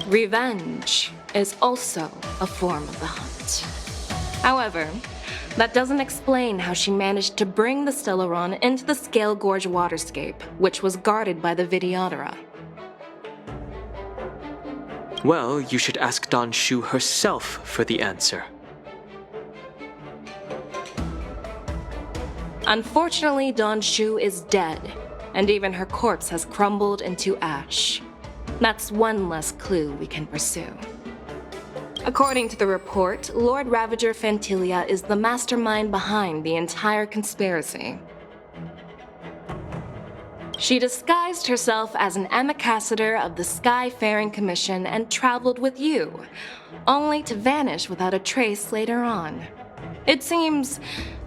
Revenge is also a form of the Hunt. However, that doesn't explain how she managed to bring the Stellaron into the Scale Gorge waterscape, which was guarded by the Videodora. Well, you should ask Don Shu herself for the answer. Unfortunately, Don Shu is dead, and even her corpse has crumbled into ash. That's one less clue we can pursue. According to the report, Lord Ravager Fantilia is the mastermind behind the entire conspiracy. She disguised herself as an ambassador of the Skyfaring Commission and traveled with you, only to vanish without a trace later on. It seems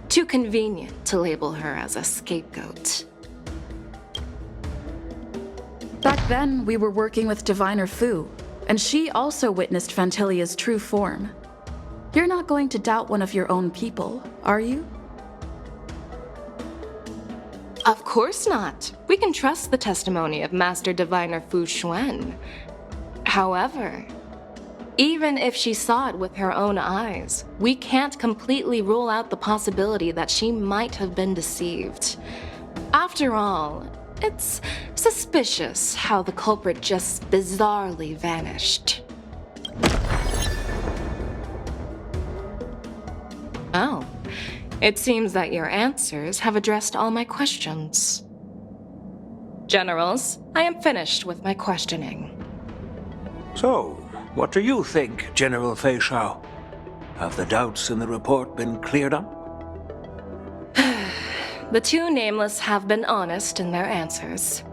too convenient to label her as a scapegoat. Back then, we were working with Diviner Fu, and she also witnessed Fantilia's true form. You're not going to doubt one of your own people, are you? Of course not. We can trust the testimony of Master Diviner Fu Xuan. However, even if she saw it with her own eyes, we can't completely rule out the possibility that she might have been deceived. After all, it's suspicious how the culprit just bizarrely vanished. Oh, it seems that your answers have addressed all my questions. Generals, I am finished with my questioning. So, what do you think, General Fei Shao? Have the doubts in the report been cleared up? The two nameless have been honest in their answers.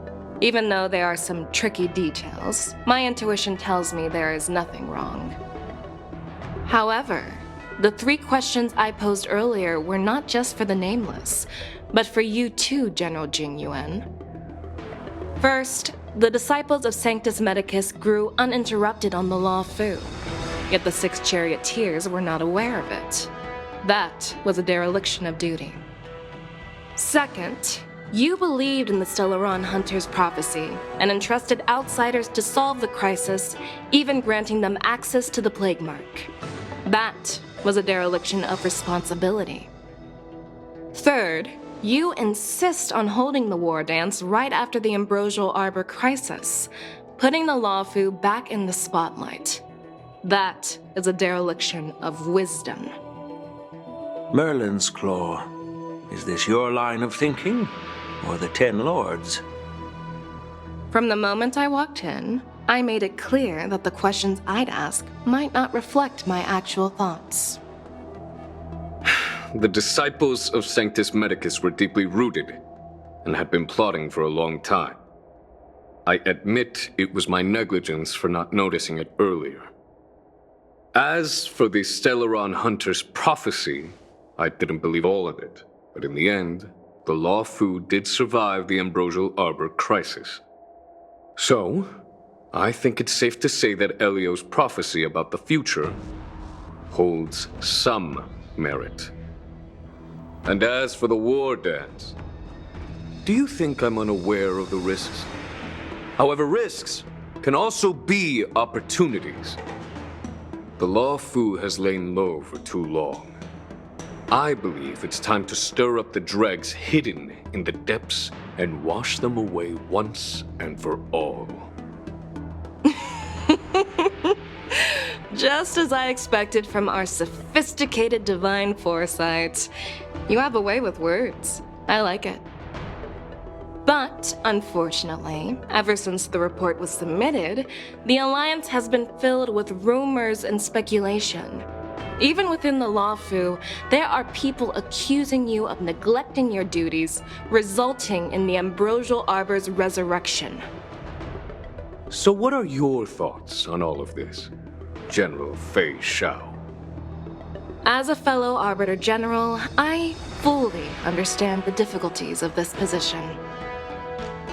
Even though there are some tricky details, my intuition tells me there is nothing wrong. However, the 3 questions I posed earlier were not just for the nameless, but for you too, General Jing Yuan. First, the disciples of Sanctus Medicus grew uninterrupted on the Luofu, yet the 6 charioteers were not aware of it. That was a dereliction of duty. Second, you believed in the Stellaron Hunter's prophecy and entrusted outsiders to solve the crisis, even granting them access to the Plague Mark. That was a dereliction of responsibility. Third, you insist on holding the war dance right after the Ambrosial Arbor crisis, putting the Luofu back in the spotlight. That is a dereliction of wisdom. Merlin's Claw. Is this your line of thinking, or the 10 Lords? From the moment I walked in, I made it clear that the questions I'd ask might not reflect my actual thoughts. The disciples of Sanctus Medicus were deeply rooted and had been plotting for a long time. I admit it was my negligence for not noticing it earlier. As for the Stellaron Hunter's prophecy, I didn't believe all of it, but in the end, the Luofu did survive the Ambrosial Arbor crisis. So, I think it's safe to say that Elio's prophecy about the future holds some merit. And as for the war dance, do you think I'm unaware of the risks? However, risks can also be opportunities. The Luofu has lain low for too long. I believe it's time to stir up the dregs hidden in the depths and wash them away once and for all. Just as I expected from our sophisticated divine foresight. You have a way with words. I like it. But, unfortunately, ever since the report was submitted, the Alliance has been filled with rumors and speculation. Even within the Luofu, there are people accusing you of neglecting your duties, resulting in the Ambrosial Arbor's resurrection. So what are your thoughts on all of this, General Fei Xiao? As a fellow Arbiter General, I fully understand the difficulties of this position.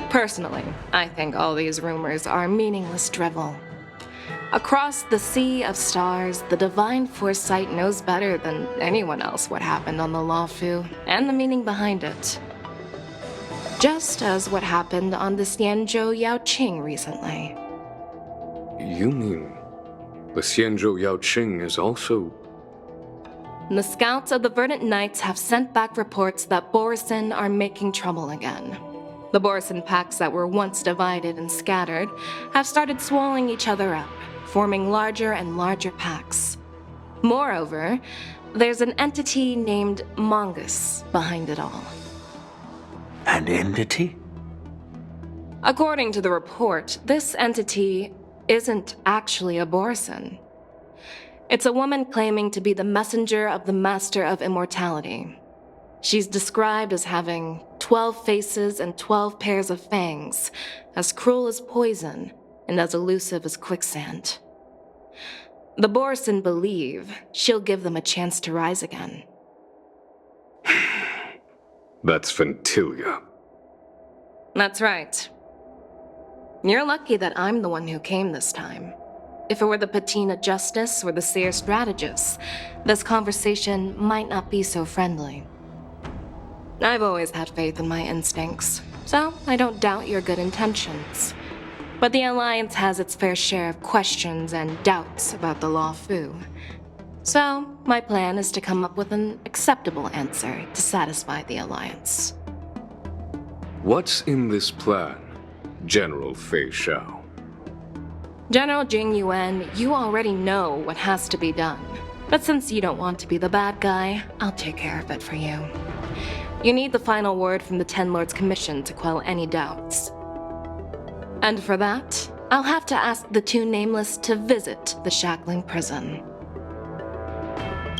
Personally, I think all these rumors are meaningless drivel. Across the sea of stars, the divine foresight knows better than anyone else what happened on the Luofu and the meaning behind it. Just as what happened on the Xianzhou Yaoqing recently. You mean the Xianzhou Yaoqing is also... The scouts of the Verdant Knights have sent back reports that Borisin are making trouble again. The Borisin packs that were once divided and scattered have started swallowing each other up, forming larger and larger packs. Moreover, there's an entity named Mongoose behind it all. An entity? According to the report, this entity isn't actually a Borisin. It's a woman claiming to be the messenger of the Master of Immortality. She's described as having 12 faces and 12 pairs of fangs, as cruel as poison and as elusive as quicksand. The Borisin believe she'll give them a chance to rise again. That's Ventilia. That's right. You're lucky that I'm the one who came this time. If it were the Patina Justice or the Seer Strategist, this conversation might not be so friendly. I've always had faith in my instincts, so I don't doubt your good intentions. But the Alliance has its fair share of questions and doubts about the Luofu. So, my plan is to come up with an acceptable answer to satisfy the Alliance. What's in this plan, General Fei Xiao? General Jing Yuan, you already know what has to be done. But since you don't want to be the bad guy, I'll take care of it for you. You need the final word from the Ten Lords Commission to quell any doubts. And for that, I'll have to ask the two Nameless to visit the Shackling prison.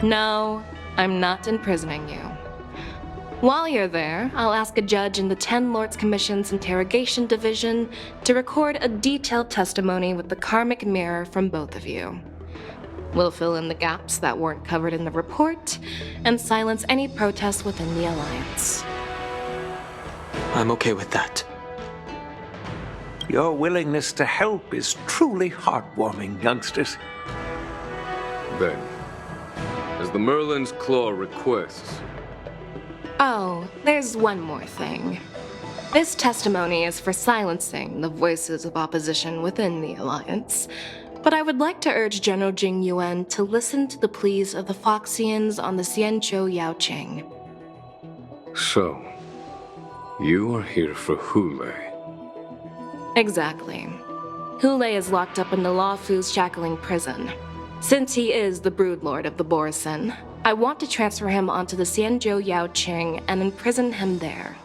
No, I'm not imprisoning you. While you're there, I'll ask a judge in the Ten Lords Commission's Interrogation Division to record a detailed testimony with the karmic mirror from both of you. We'll fill in the gaps that weren't covered in the report and silence any protests within the Alliance. I'm okay with that. Your willingness to help is truly heartwarming, youngsters. Then, as the Merlin's Claw requests... Oh, there's one more thing. This testimony is for silencing the voices of opposition within the Alliance, but I would like to urge General Jing Yuan to listen to the pleas of the Foxians on the Xianzhou Yaoqing. So, you are here for Hule. Exactly. Hule is locked up in the Luofu's Shackling prison. Since he is the broodlord of the Borisin, I want to transfer him onto the Xianzhou Yaoqing and imprison him there.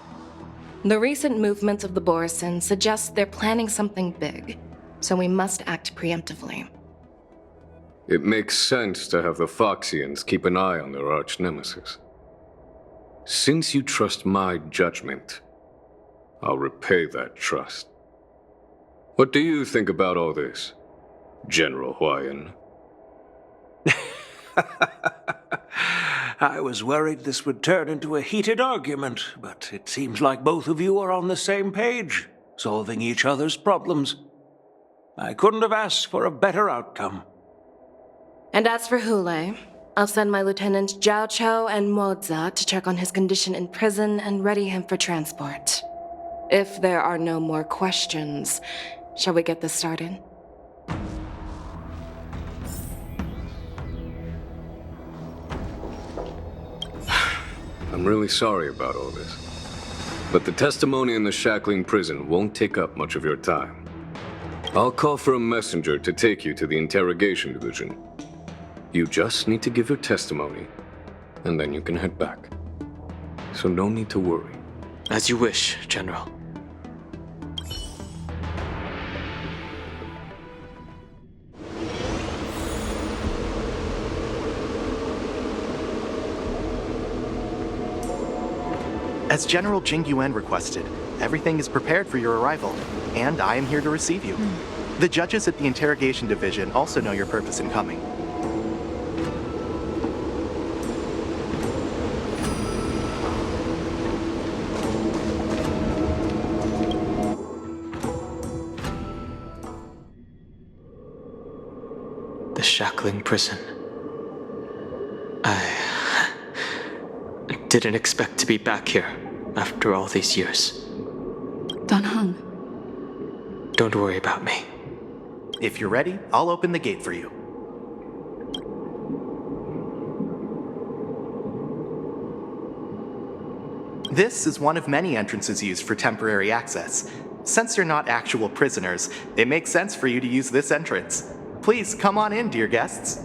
The recent movements of the Borisin suggest they're planning something big, so we must act preemptively. It makes sense to have the Foxians keep an eye on their arch-nemesis. Since you trust my judgment, I'll repay that trust. What do you think about all this, General Huayan? I was worried this would turn into a heated argument, but it seems like both of you are on the same page, solving each other's problems. I couldn't have asked for a better outcome. And as for Hule, I'll send my lieutenants Zhao Chou and Moza to check on his condition in prison and ready him for transport. If there are no more questions, shall we get this started? I'm really sorry about all this. But the testimony in the shackling prison won't take up much of your time. I'll call for a messenger to take you to the interrogation division. You just need to give your testimony, and then you can head back. So no need to worry. As you wish, General. As General Jing Yuan requested, everything is prepared for your arrival, and I am here to receive you. The judges at the interrogation division also know your purpose in coming. The shackling prison. I didn't expect to be back here after all these years. Dan Heng. Don't worry about me. If you're ready, I'll open the gate for you. This is one of many entrances used for temporary access. Since you're not actual prisoners, it makes sense for you to use this entrance. Please come on in, dear guests.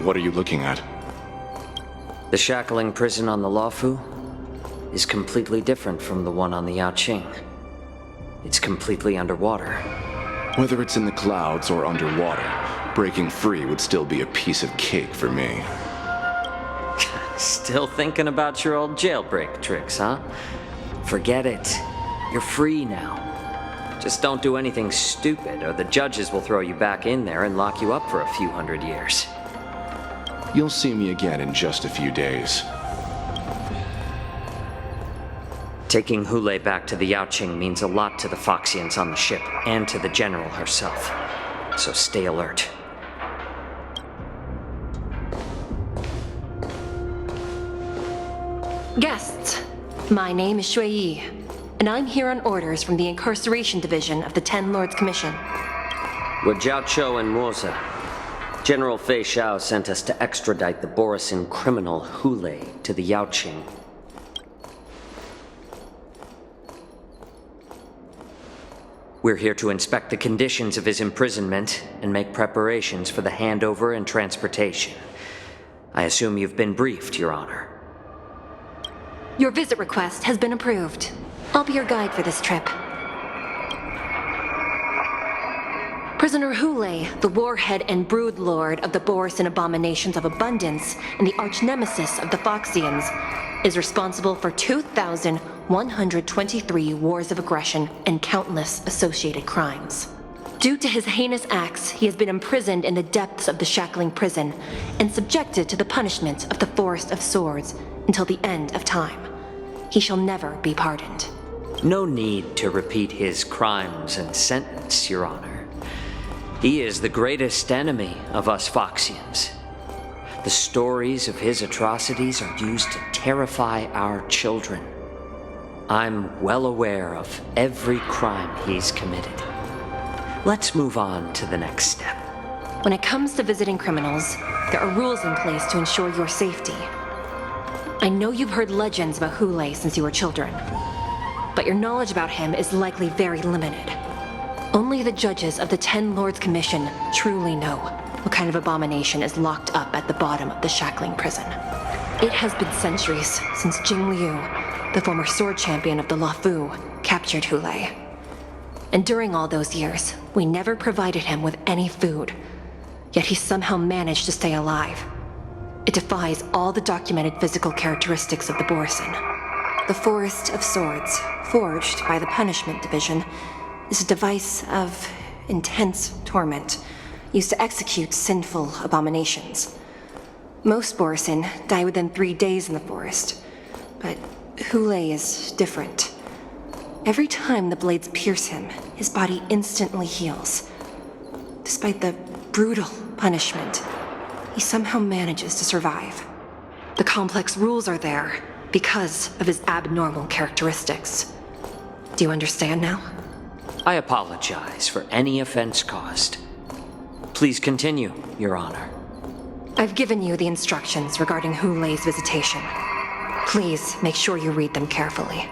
What are you looking at? The shackling prison on the Luofu is completely different from the one on the Yaoqing. It's completely underwater. Whether it's in the clouds or underwater, breaking free would still be a piece of cake for me. Still thinking about your old jailbreak tricks, huh? Forget it. You're free now. Just don't do anything stupid, or the judges will throw you back in there and lock you up for a few hundred years. You'll see me again in just a few days. Taking Hulei back to the Yaoqing means a lot to the Foxians on the ship, and to the General herself. So stay alert. Guests, my name is Shui Yi, and I'm here on orders from the Incarceration Division of the Ten Lords Commission. We're Jiaoqiu and Moza. General Fei Xiao sent us to extradite the Borisin criminal Hulei to the Yaoqing. We're here to inspect the conditions of his imprisonment and make preparations for the handover and transportation. I assume you've been briefed, Your Honor. Your visit request has been approved. I'll be your guide for this trip. Prisoner Hulei, the warhead and brood lord of the Borisin abominations of abundance and the arch-nemesis of the Foxians, is responsible for 2,123 wars of aggression and countless associated crimes. Due to his heinous acts, he has been imprisoned in the depths of the shackling prison and subjected to the punishment of the Forest of Swords until the end of time. He shall never be pardoned. No need to repeat his crimes and sentence, Your Honor. He is the greatest enemy of us Foxians. The stories of his atrocities are used to terrify our children. I'm well aware of every crime he's committed. Let's move on to the next step. When it comes to visiting criminals, there are rules in place to ensure your safety. I know you've heard legends about Hulei since you were children, but your knowledge about him is likely very limited. Only the judges of the Ten Lords Commission truly know what kind of abomination is locked up at the bottom of the shackling prison. It has been centuries since Jing Liu, the former sword champion of the Luofu, captured Hulei. And during all those years, we never provided him with any food. Yet he somehow managed to stay alive. It defies all the documented physical characteristics of the Borisin. The Forest of Swords, forged by the Punishment Division, is a device of intense torment, used to execute sinful abominations. Most Borisin die within 3 days in the forest, but Hulei is different. Every time the blades pierce him, his body instantly heals. Despite the brutal punishment, he somehow manages to survive. The complex rules are there because of his abnormal characteristics. Do you understand now? I apologize for any offense caused. Please continue, Your Honor. I've given you the instructions regarding Hulei's visitation. Please make sure you read them carefully.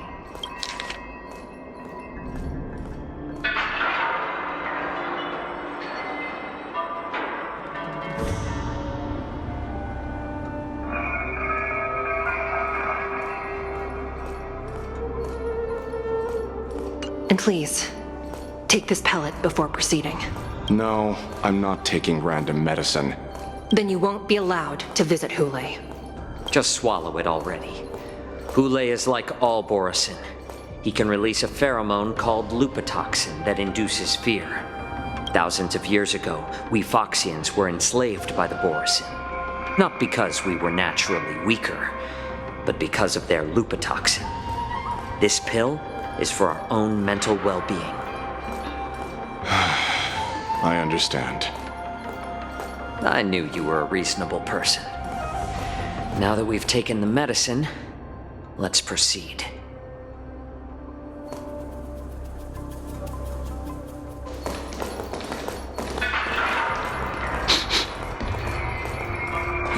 And please, take this pellet before proceeding. No, I'm not taking random medicine. Then you won't be allowed to visit Hulei. Just swallow it already. Hulei is like all Borisin. He can release a pheromone called lupatoxin that induces fear. Thousands of years ago, we Foxians were enslaved by the Borisin. Not because we were naturally weaker, but because of their lupatoxin. This pill is for our own mental well-being. I understand. I knew you were a reasonable person. Now that we've taken the medicine, let's proceed.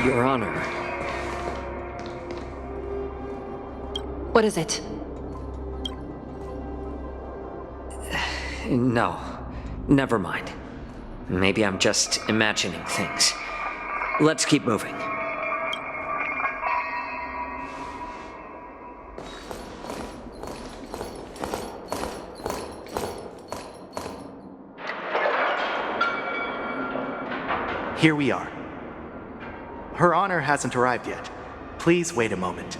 Your Honor. What is it? No, never mind. Maybe I'm just imagining things. Let's keep moving. Here we are. Her Honor hasn't arrived yet. Please wait a moment.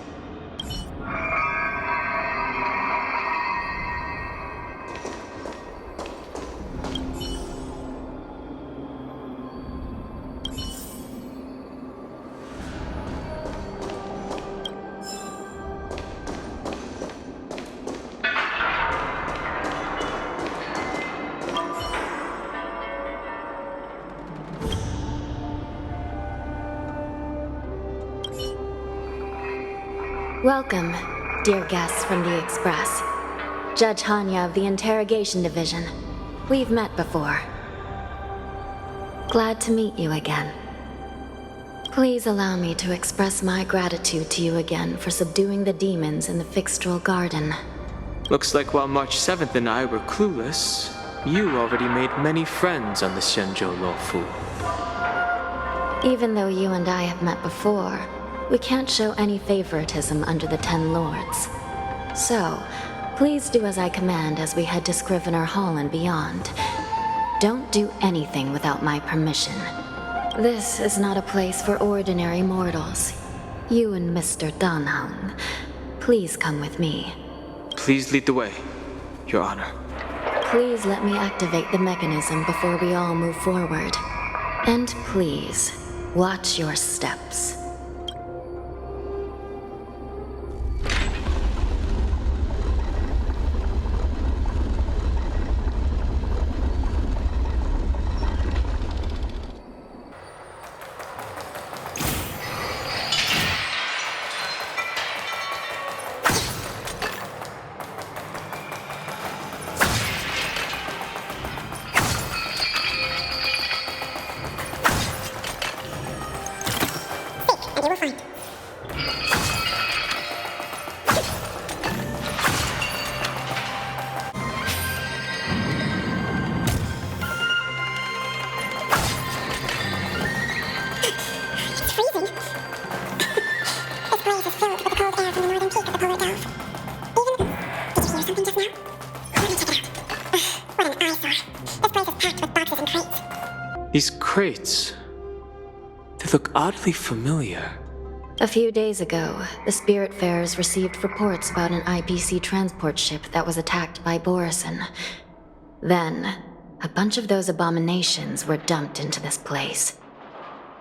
Welcome, dear guests from the Express. Judge Hanya of the Interrogation Division. We've met before. Glad to meet you again. Please allow me to express my gratitude to you again for subduing the demons in the Fixtral Garden. Looks like while March 7th and I were clueless, you already made many friends on the Xianzhou Luofu. Even though you and I have met before, we can't show any favoritism under the Ten Lords. So, please do as I command as we head to Scrivener Hall and beyond. Don't do anything without my permission. This is not a place for ordinary mortals. You and Mr. Danheng, please come with me. Please lead the way, Your Honor. Please let me activate the mechanism before we all move forward. And please, watch your steps. These crates, they're look oddly familiar. A few days ago, the Spiritfarers received reports about an IPC transport ship that was attacked by Borison. Then, a bunch of those abominations were dumped into this place.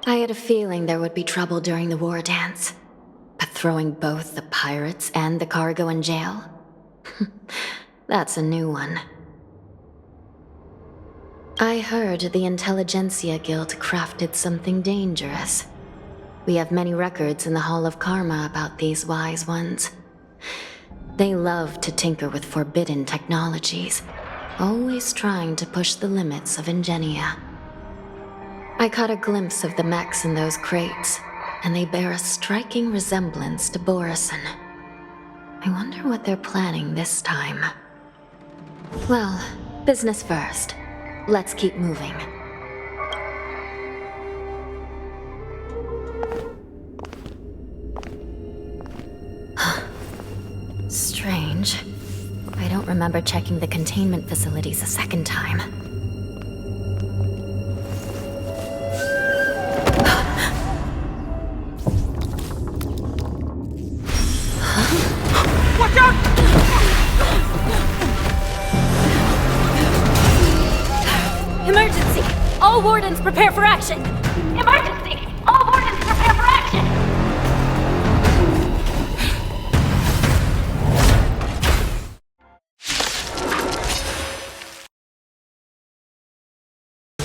I had a feeling there would be trouble during the war dance. But throwing both the pirates and the cargo in jail? That's a new one. I heard the Intelligentsia Guild crafted something dangerous. We have many records in the Hall of Karma about these wise ones. They love to tinker with forbidden technologies, always trying to push the limits of Ingenia. I caught a glimpse of the mechs in those crates, and they bear a striking resemblance to Borison. I wonder what they're planning this time. Well, business first. Let's keep moving. Strange. I don't remember checking the containment facilities a second time. Watch out! Emergency! All wardens prepare for action! Emergency! All wardens prepare for action!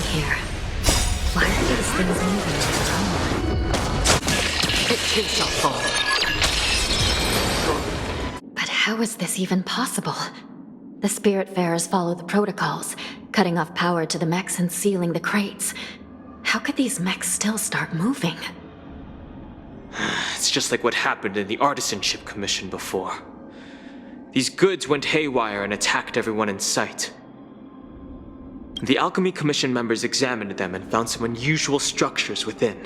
Here. Why are these things moving on their own? It can't fall. But how is this even possible? The Spiritfarers follow the protocols, cutting off power to the mechs and sealing the crates. How could these mechs still start moving? It's just like what happened in the Artisanship Commission before. These goods went haywire and attacked everyone in sight. The Alchemy Commission members examined them and found some unusual structures within.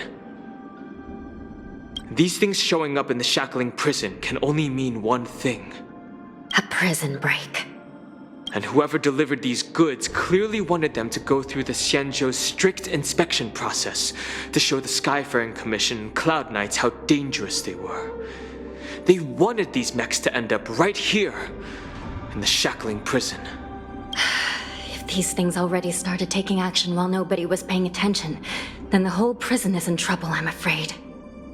These things showing up in the shackling prison can only mean one thing. A prison break. And whoever delivered these goods clearly wanted them to go through the Xianzhou's strict inspection process to show the Skyfaring Commission and Cloud Knights how dangerous they were. They wanted these mechs to end up right here, in the shackling prison. If these things already started taking action while nobody was paying attention, then the whole prison is in trouble, I'm afraid.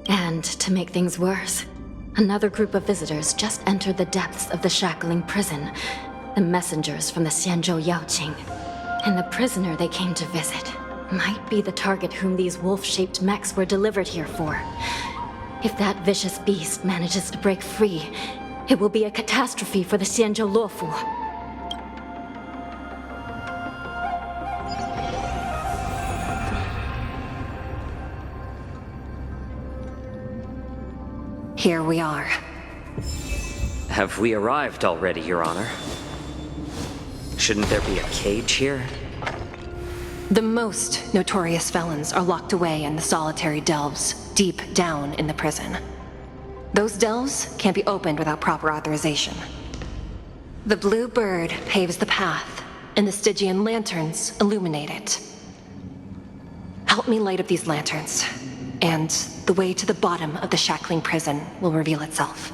And to make things worse, another group of visitors just entered the depths of the shackling prison. The messengers from the Xianzhou Yaoqing. And the prisoner they came to visit might be the target whom these wolf-shaped mechs were delivered here for. If that vicious beast manages to break free, it will be a catastrophe for the Xianzhou Luofu. Here we are. Have we arrived already, Your Honor? Shouldn't there be a cage here? The most notorious felons are locked away in the solitary delves, deep down in the prison. Those delves can't be opened without proper authorization. The blue bird paves the path, and the Stygian lanterns illuminate it. Help me light up these lanterns, and the way to the bottom of the shackling prison will reveal itself.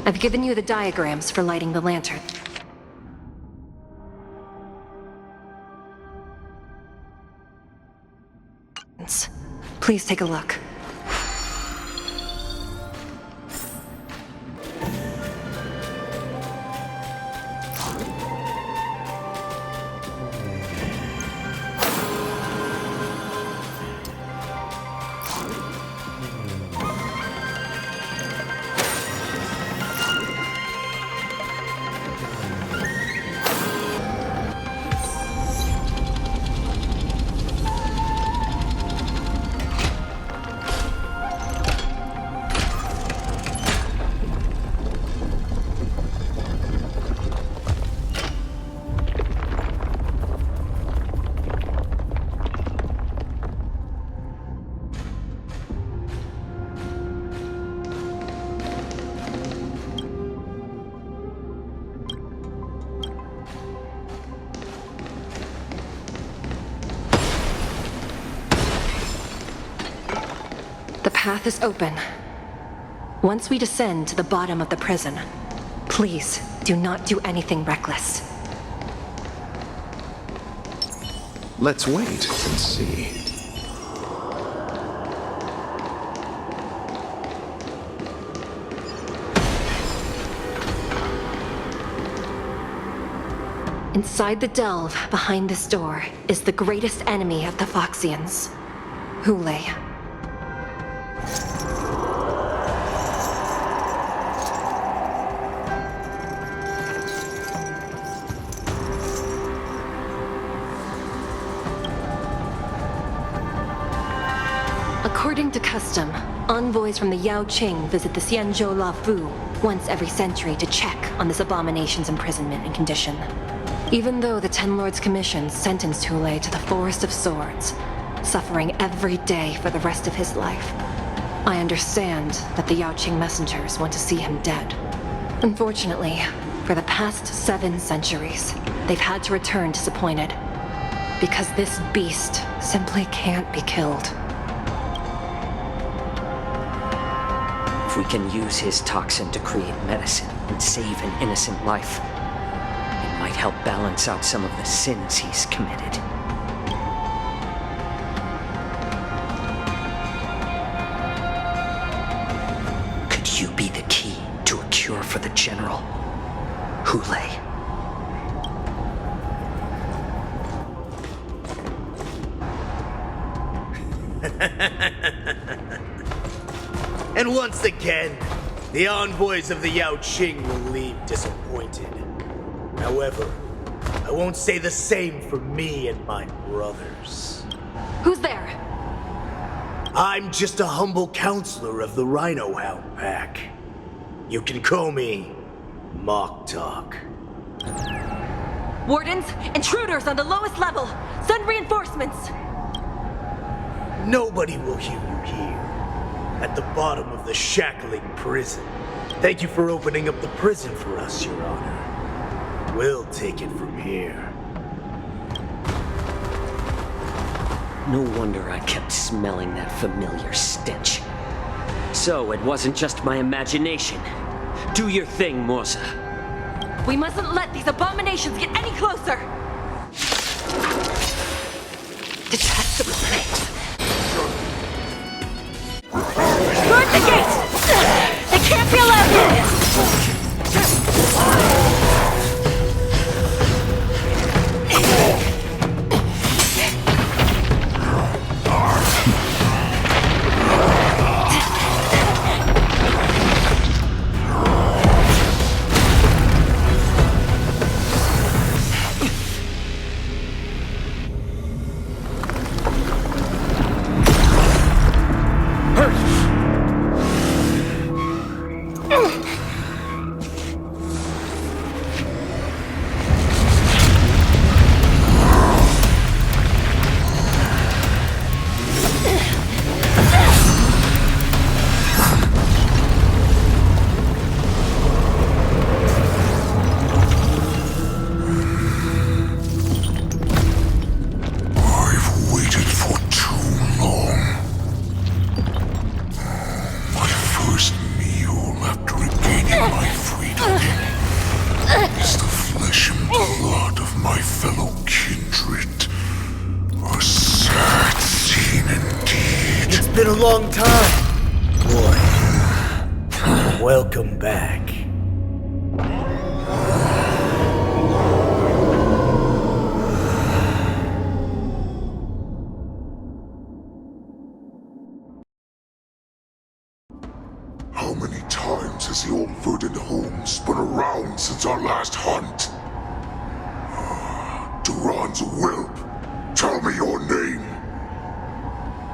I've given you the diagrams for lighting the lantern. Please take a look. The path is open. Once we descend to the bottom of the prison, please do not do anything reckless. Let's wait and see. Inside the delve behind this door is the greatest enemy of the Foxians, Hulei. According to custom, envoys from the Yao Qing visit the Xianzhou Luofu once every century to check on this abomination's imprisonment and condition. Even though the Ten Lords Commission sentenced Hulei to the Forest of Swords, suffering every day for the rest of his life, I understand that the Yao Qing messengers want to see him dead. Unfortunately, for the past 7 centuries, they've had to return disappointed, because this beast simply can't be killed. If we can use his toxin to create medicine and save an innocent life, it might help balance out some of the sins he's committed. Could you be the key to a cure for the General, Hulei? And once again, the envoys of the Yao Qing will leave disappointed. However, I won't say the same for me and my brothers. Who's there? I'm just a humble counselor of the Rhino Hound Pack. You can call me Mock Talk. Wardens, intruders on the lowest level! Send reinforcements! Nobody will hear you here. At the bottom of the shackling prison. Thank you for opening up the prison for us, Your Honor. We'll take it from here. No wonder I kept smelling that familiar stench. So it wasn't just my imagination. Do your thing, Morza. We mustn't let these abominations get any closer! Detestable things. Guard the gate! They can't be allowed in! Been a long time, boy. Welcome back. How many times has the old verdant home spun around since our last hunt? Duran's whelp, tell me your name.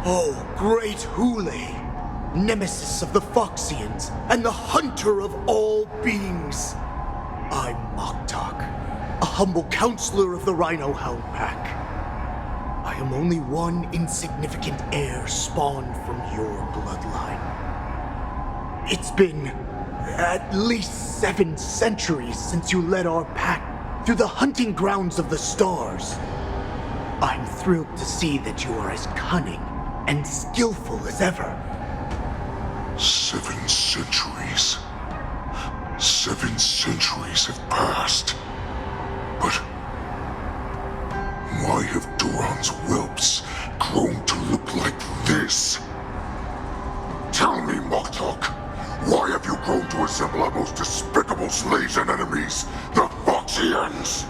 Oh, great Hulei, nemesis of the Foxians and the hunter of all beings. I'm Mock Talk, a humble counselor of the Rhino Hound Pack. I am only one insignificant heir spawned from your bloodline. It's been at least 7 centuries since you led our pack through the hunting grounds of the stars. I'm thrilled to see that you are as cunning and skillful as ever. 7 centuries. 7 centuries have passed. But why have Duran's whelps grown to look like this? Tell me, Moktok, why have you grown to assemble our most despicable slaves and enemies, the Foxians?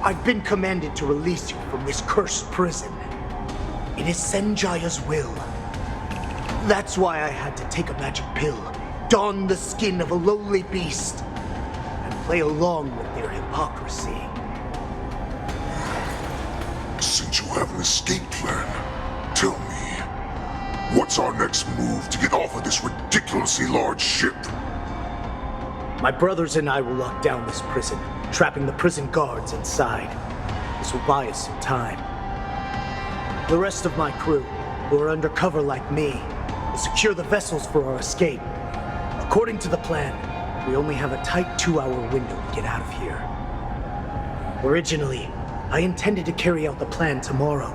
I've been commanded to release you from this cursed prison. It is Senjaya's will. That's why I had to take a magic pill, don the skin of a lowly beast, and play along with their hypocrisy. Since you have an escape plan, tell me, what's our next move to get off of this ridiculously large ship? My brothers and I will lock down this prison, trapping the prison guards inside. This will buy us some time. The rest of my crew, who are undercover like me, will secure the vessels for our escape. According to the plan, we only have a tight 2-hour window to get out of here. Originally, I intended to carry out the plan tomorrow,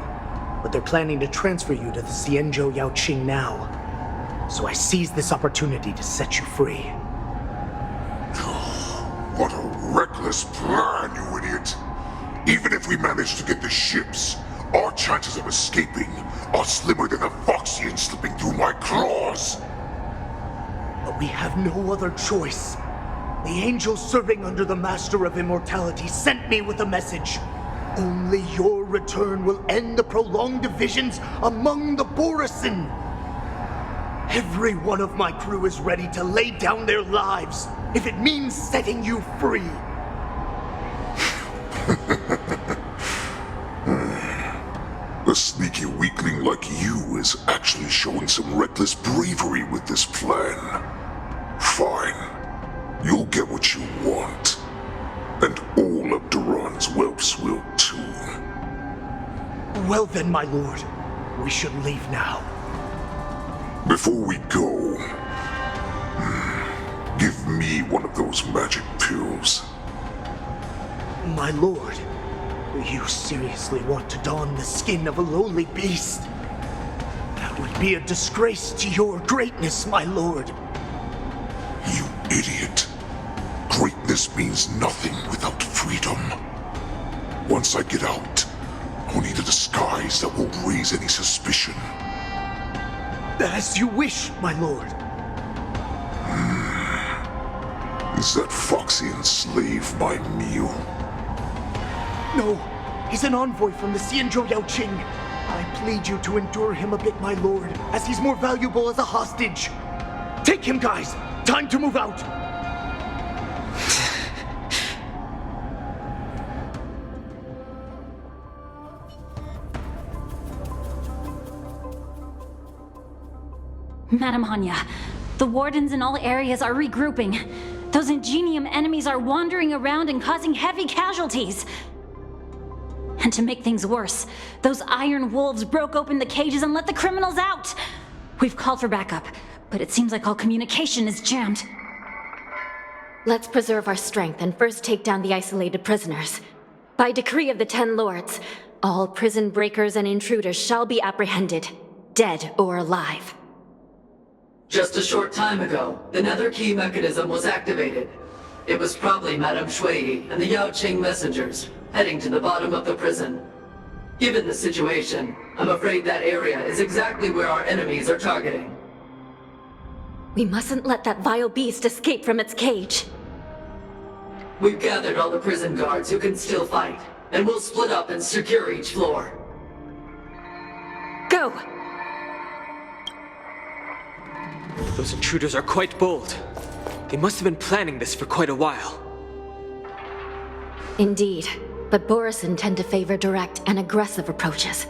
but they're planning to transfer you to the Xianzhou Yaoqing now. So I seized this opportunity to set you free. What a reckless plan, you idiot! Even if we manage to get the ships, our chances of escaping are slimmer than a Foxian slipping through my claws! But we have no other choice. The angel serving under the Master of Immortality sent me with a message. Only your return will end the prolonged divisions among the Borisin. Every one of my crew is ready to lay down their lives if it means setting you free. A sneaky weakling like you is actually showing some reckless bravery with this plan. Fine. You'll get what you want. And all of Duran's whelps will too. Well then, my lord. We should leave now. Before we go, give me one of those magic pills. My lord, do you seriously want to don the skin of a lowly beast? That would be a disgrace to your greatness, my lord. You idiot. Greatness means nothing without freedom. Once I get out, I'll need a disguise that won't raise any suspicion. As you wish, my lord. Is that Foxian slave my meal? No, he's an envoy from the Xianzhou Yaoqing. I plead you to endure him a bit, my lord, as he's more valuable as a hostage. Take him, guys! Time to move out! Madam Hanya, the wardens in all areas are regrouping. Those Ingenium enemies are wandering around and causing heavy casualties. And to make things worse, those iron wolves broke open the cages and let the criminals out. We've called for backup, but it seems like all communication is jammed. Let's preserve our strength and first take down the isolated prisoners. By decree of the 10 Lords, all prison breakers and intruders shall be apprehended, dead or alive. Just a short time ago, the nether key mechanism was activated. It was probably Madame Shui and the Yaoqing messengers, heading to the bottom of the prison. Given the situation, I'm afraid that area is exactly where our enemies are targeting. We mustn't let that vile beast escape from its cage. We've gathered all the prison guards who can still fight, and we'll split up and secure each floor. Go! Those intruders are quite bold. They must have been planning this for quite a while. Indeed, but Borisin tend to favor direct and aggressive approaches.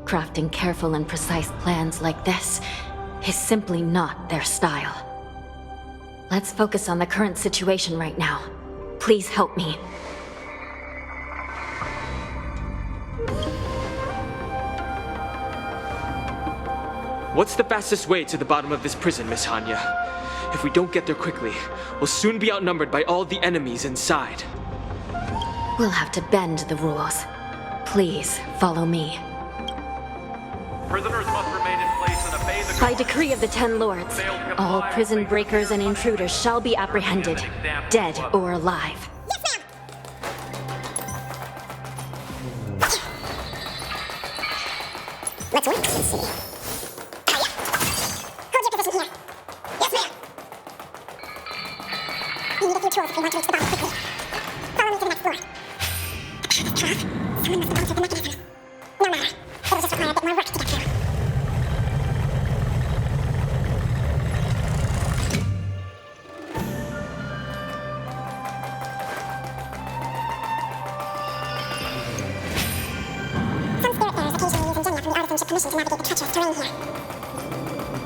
Crafting careful and precise plans like this is simply not their style. Let's focus on the current situation right now. Please help me. What's the fastest way to the bottom of this prison, Miss Hanya? If we don't get there quickly, we'll soon be outnumbered by all the enemies inside. We'll have to bend the rules. Please, follow me. Prisoners must remain in place and obey the By decree of the Ten Lords, all prison breakers and intruders shall be apprehended, dead or alive. Let's wait and see. Hold your position here. Yes, ma'am. We need a few tools if we want to reach the bottom quickly. Follow me to the next floor. Someone must have altered the mechanism. No matter. It'll just require a bit more work to get through. Permission to navigate the treacherous terrain here.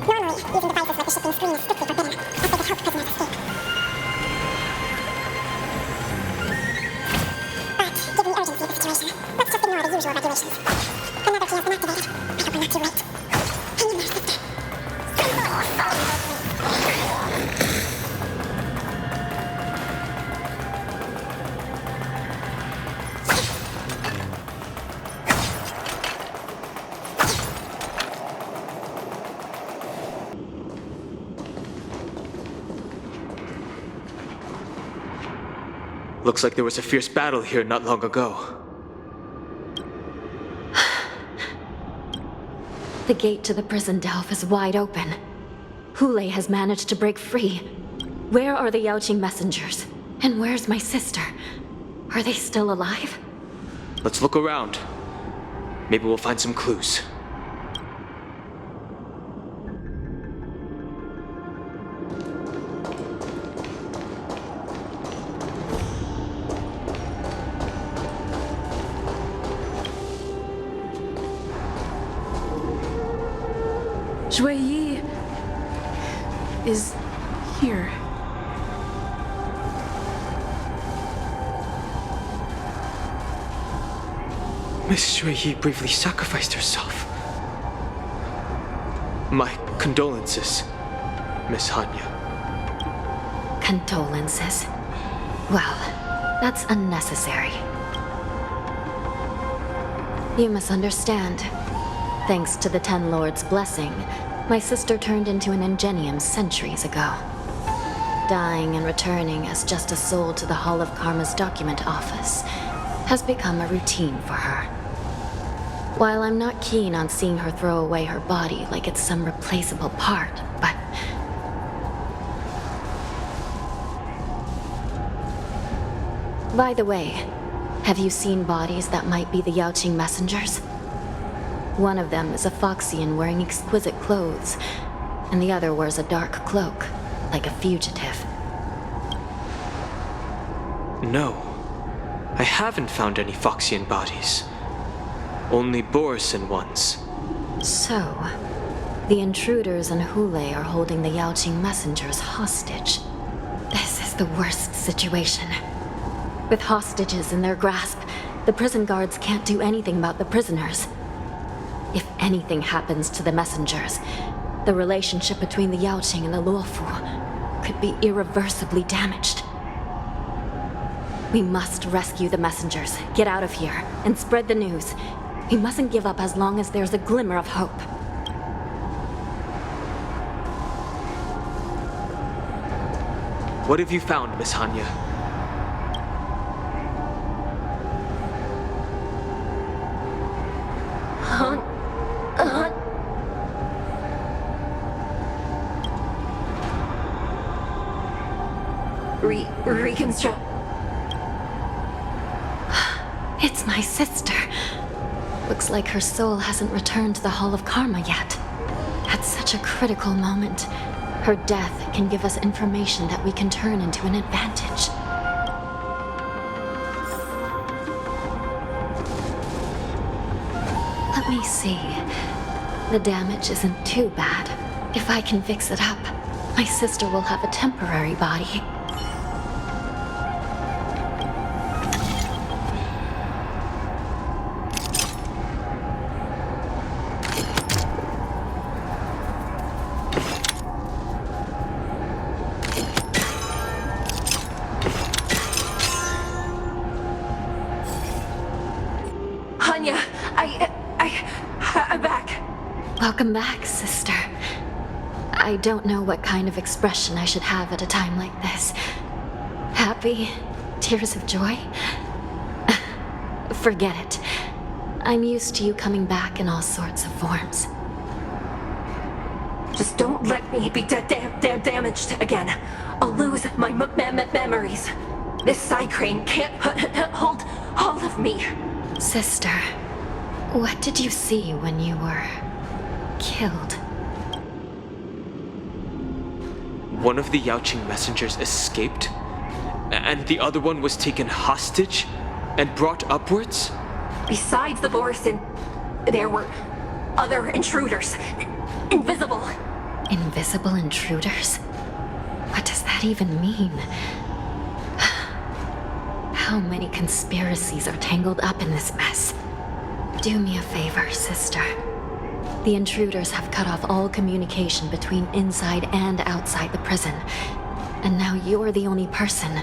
Normally, using devices like the shifting screen is strictly forbidden, as they could help prisoners escape. But, given the urgency of the situation, let's just ignore the usual regulations. Another key has been activated. I hope we're not too late. Hang in there, sister. Looks like there was a fierce battle here not long ago. The gate to the prison delve is wide open. Hulei has managed to break free. Where are the Yaoqing messengers? And where's my sister? Are they still alive? Let's look around. Maybe we'll find some clues. Shui Yi is here. Miss Shui Yi bravely sacrificed herself. My condolences, Miss Hanya. Condolences. Well, that's unnecessary. You must understand. Thanks to the Ten Lords' blessing, my sister turned into an Ingenium centuries ago. Dying and returning as just a soul to the Hall of Karma's document office has become a routine for her. While I'm not keen on seeing her throw away her body like it's some replaceable part, but... By the way, have you seen bodies that might be the Yaoqing messengers? One of them is a Foxian wearing exquisite clothes, and the other wears a dark cloak, like a fugitive. No, I haven't found any Foxian bodies. Only Borisan ones. So, the intruders and Hulei are holding the Yaoqing messengers hostage. This is the worst situation. With hostages in their grasp, the prison guards can't do anything about the prisoners. If anything happens to the messengers, the relationship between the Yaoqing and the Luofu could be irreversibly damaged. We must rescue the messengers, get out of here, and spread the news. We mustn't give up as long as there's a glimmer of hope. What have you found, Miss Hanya? Reconstruct. It's my sister. Looks like her soul hasn't returned to the Hall of Karma yet. At such a critical moment, her death can give us information that we can turn into an advantage. Let me see. The damage isn't too bad. If I can fix it up, my sister will have a temporary body. I'm back. Welcome back, sister. I don't know what kind of expression I should have at a time like this. Happy? Tears of joy? Forget it. I'm used to you coming back in all sorts of forms. Just don't let me be damaged again. I'll lose my memories. This side crane can't hold all of me. Sister, what did you see when you were killed? One of the Yaoqing messengers escaped, and the other one was taken hostage and brought upwards? Besides the Borison, there were other intruders. Invisible. Invisible intruders? What does that even mean? How many conspiracies are tangled up in this mess? Do me a favor, sister. The intruders have cut off all communication between inside and outside the prison. And now you're the only person,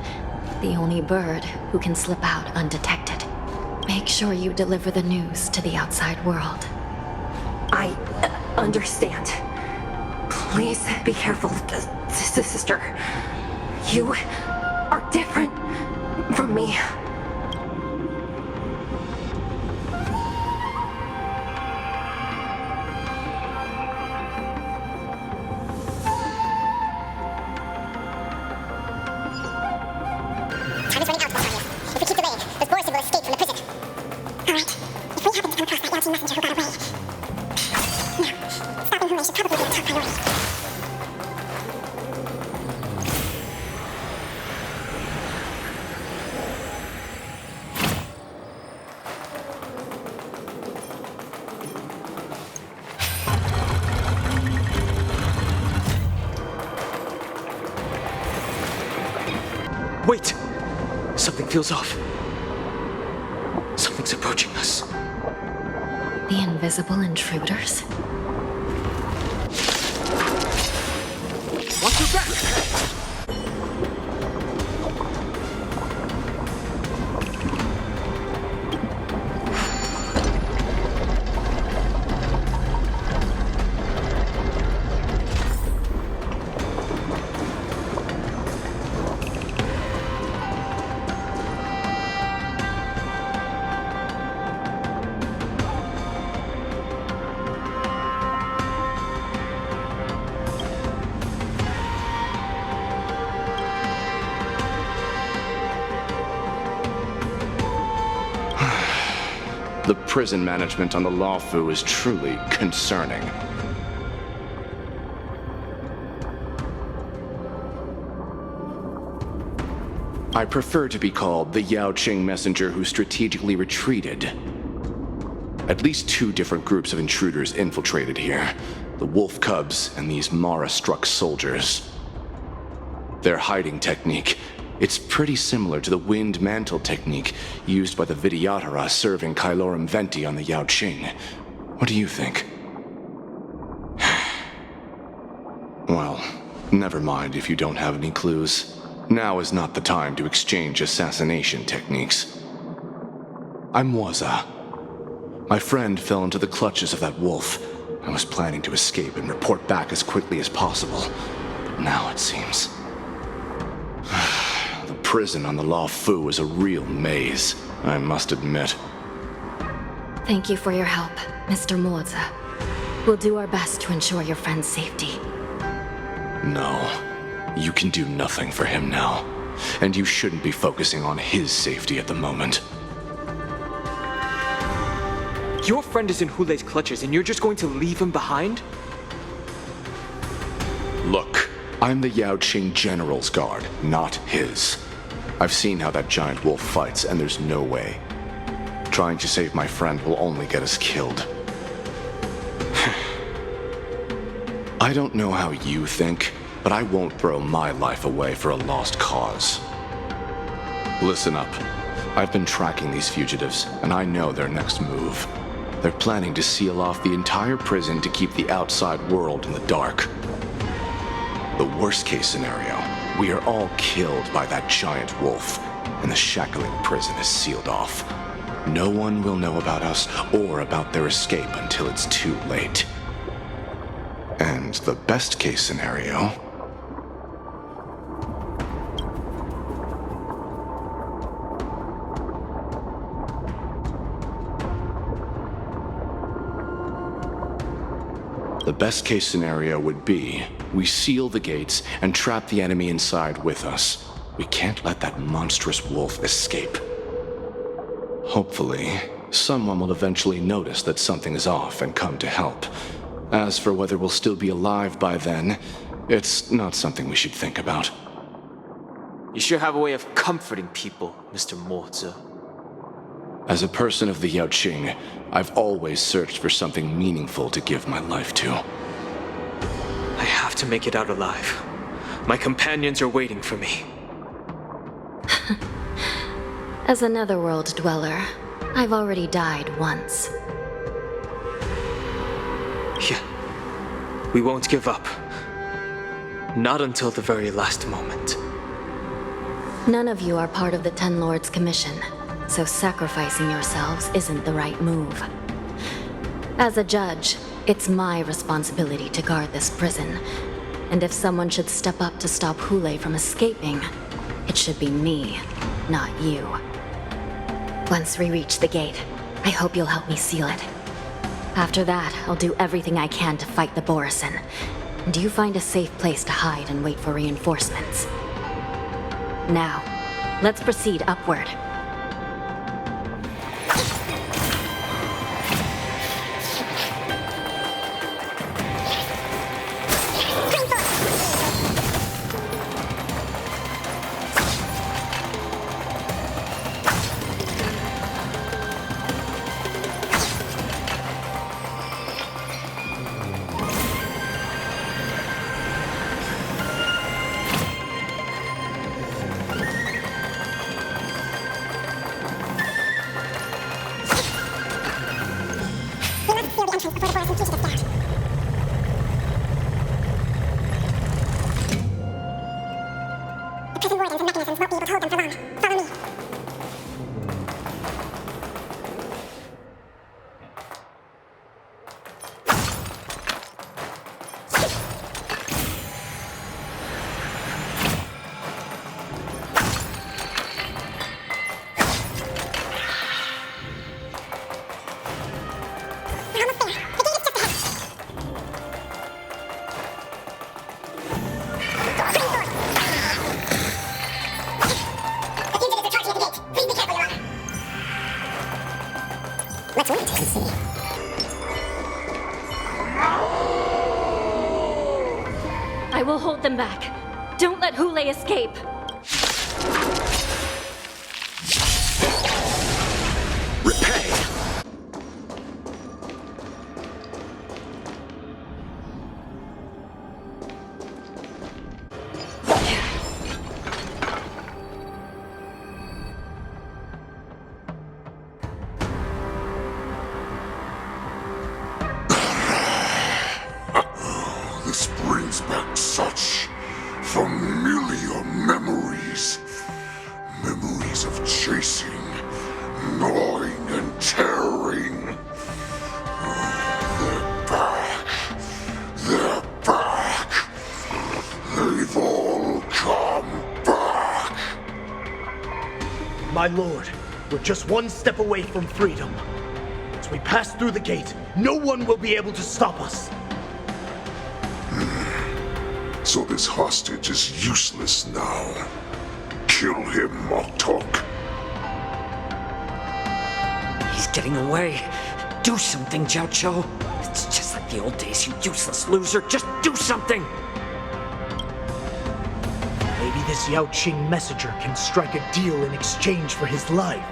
the only bird, who can slip out undetected. Make sure you deliver the news to the outside world. I understand. Please be careful, sister. You are different from me. Time is running out, Rosario. If we keep delaying, those Borison will escape from the prison. Alright. If we happen to come across that Yaoqing messenger who got away... Now, stopping Hulei should probably be the top priority. Wait! Something feels off. Something's approaching us. The invisible intruders? Watch your back! The prison management on the Luofu is truly concerning. I prefer to be called the Yaoqing messenger who strategically retreated. At least 2 different groups of intruders infiltrated here. The wolf cubs and these Mara-struck soldiers. Their hiding technique, it's pretty similar to the wind mantle technique used by the Vidyadhara serving Kailorum Venti on the Yaoqing. What do you think? Well, never mind if you don't have any clues. Now is not the time to exchange assassination techniques. I'm Waza. My friend fell into the clutches of that wolf. I was planning to escape and report back as quickly as possible. But now it seems... The prison on the Luofu is a real maze, I must admit. Thank you for your help, Mr. Moza. We'll do our best to ensure your friend's safety. No, you can do nothing for him now. And you shouldn't be focusing on his safety at the moment. Your friend is in Hulei's clutches and you're just going to leave him behind? Look, I'm the Yaoqing General's guard, not his. I've seen how that giant wolf fights, and there's no way. Trying to save my friend will only get us killed. I don't know how you think, but I won't throw my life away for a lost cause. Listen up. I've been tracking these fugitives, and I know their next move. They're planning to seal off the entire prison to keep the outside world in the dark. The worst-case scenario, we are all killed by that giant wolf, and the shackling prison is sealed off. No one will know about us or about their escape until it's too late. And the best case scenario... The best case scenario would be we seal the gates and trap the enemy inside with us. We can't let that monstrous wolf escape. Hopefully, someone will eventually notice that something is off and come to help. As for whether we'll still be alive by then, it's not something we should think about. You sure have a way of comforting people, Mr. Morza. As a person of the Yaoqing, I've always searched for something meaningful to give my life to. I have to make it out alive. My companions are waiting for me. As a netherworld dweller, I've already died once. Yeah. We won't give up. Not until the very last moment. None of you are part of the Ten Lords Commission, so sacrificing yourselves isn't the right move. As a judge, it's my responsibility to guard this prison, and if someone should step up to stop Hule from escaping, it should be me, not you. Once we reach the gate, I hope you'll help me seal it. After that, I'll do everything I can to fight the Borisin, and you find a safe place to hide and wait for reinforcements. Now, let's proceed upward. I will hold them back. Don't let Hule escape. This brings back such familiar memories. Memories of chasing, gnawing, and tearing. They're back. They're back. They've all come back. My lord, we're just one step away from freedom. As we pass through the gate, no one will be able to stop us. So this hostage is useless now. Kill him, Moktok. He's getting away. Do something, Xianzhou. It's just like the old days, you useless loser. Just do something! Maybe this Yaoqing messenger can strike a deal in exchange for his life.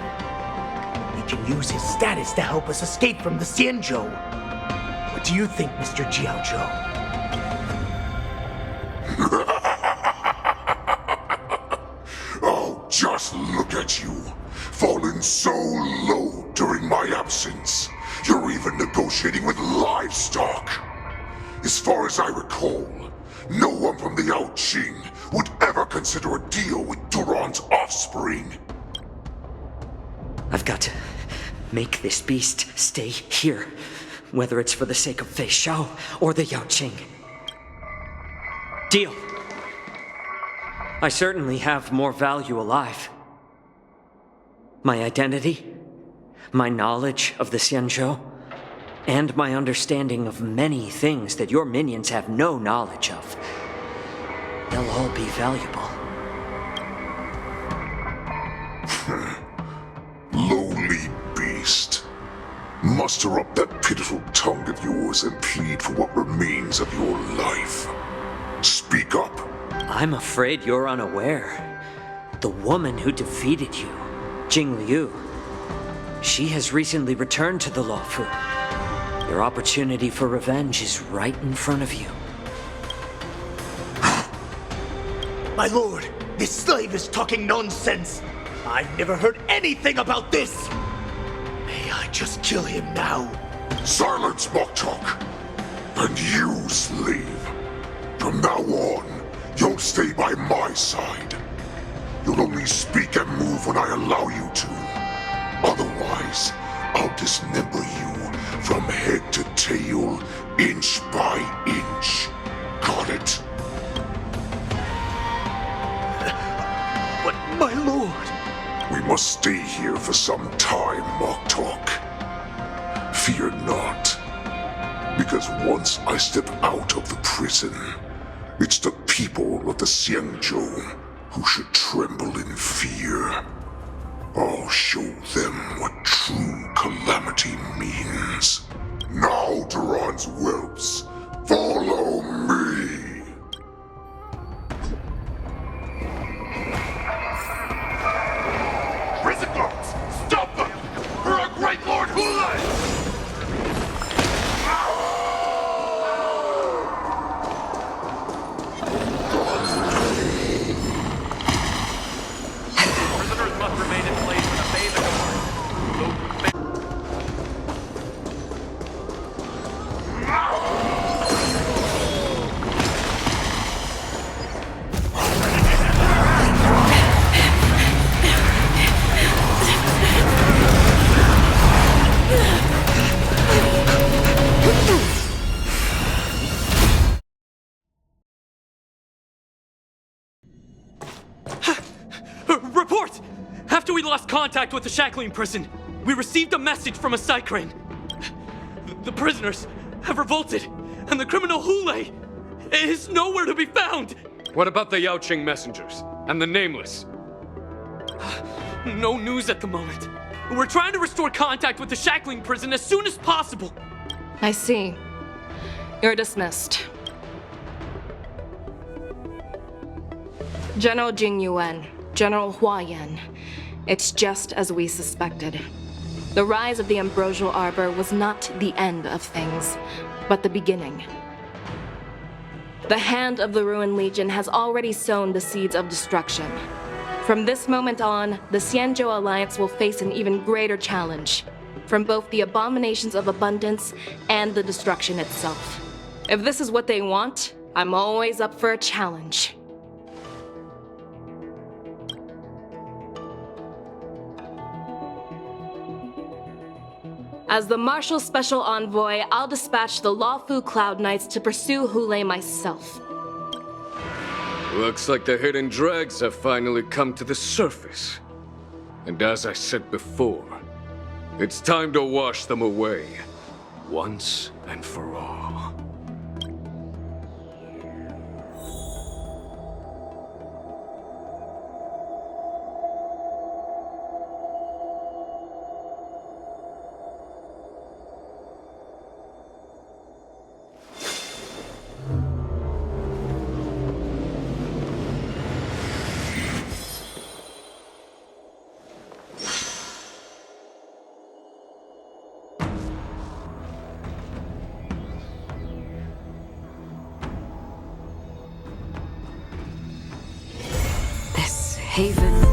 He can use his status to help us escape from the Xianzhou. What do you think, Mr. Xiaozhou? Oh, just look at you. Fallen so low during my absence. You're even negotiating with livestock. As far as I recall, no one from the Yaoqing would ever consider a deal with Duran's offspring. I've got to make this beast stay here, whether it's for the sake of Fei Xiao or the Yaoqing. Deal. I certainly have more value alive. My identity, my knowledge of the Xianzhou, and my understanding of many things that your minions have no knowledge of. They'll all be valuable. Lowly beast. Muster up that pitiful tongue of yours and plead for what remains of your life. Speak up. I'm afraid you're unaware. The woman who defeated you, Jing Yuan, she has recently returned to the Luofu. Your opportunity for revenge is right in front of you. My lord, this slave is talking nonsense. I've never heard anything about this. May I just kill him now? Silence, Moktok. And you, slave. From now on, you'll stay by my side. You'll only speak and move when I allow you to. Otherwise, I'll dismember you from head to tail, inch by inch. Got it? But, my lord... We must stay here for some time, Moktok. Fear not. Because once I step out of the prison, it's the people of the Xianzhou who should tremble in fear. I'll show them what true calamity means. Now, Duran's whelps, follow me! Prison guards, stop them! For our great Lord Hulai! Prisoners must remain in place and obey the guard. Report! After we lost contact with the shackling prison, we received a message from a Psycrane. The prisoners have revolted, and the criminal Hulai is nowhere to be found! What about the Yaoqing messengers and the Nameless? No news at the moment. We're trying to restore contact with the shackling prison as soon as possible. I see. You're dismissed. General Jing Yuan, General Hua Yan. It's just as we suspected. The rise of the Ambrosial Arbor was not the end of things, but the beginning. The hand of the Ruined Legion has already sown the seeds of destruction. From this moment on, the Xianzhou Alliance will face an even greater challenge, from both the abominations of abundance and the destruction itself. If this is what they want, I'm always up for a challenge. As the Marshal Special Envoy, I'll dispatch the Luofu Cloud Knights to pursue Hulai myself. Looks like the hidden dregs have finally come to the surface. And as I said before, it's time to wash them away, once and for all. Haven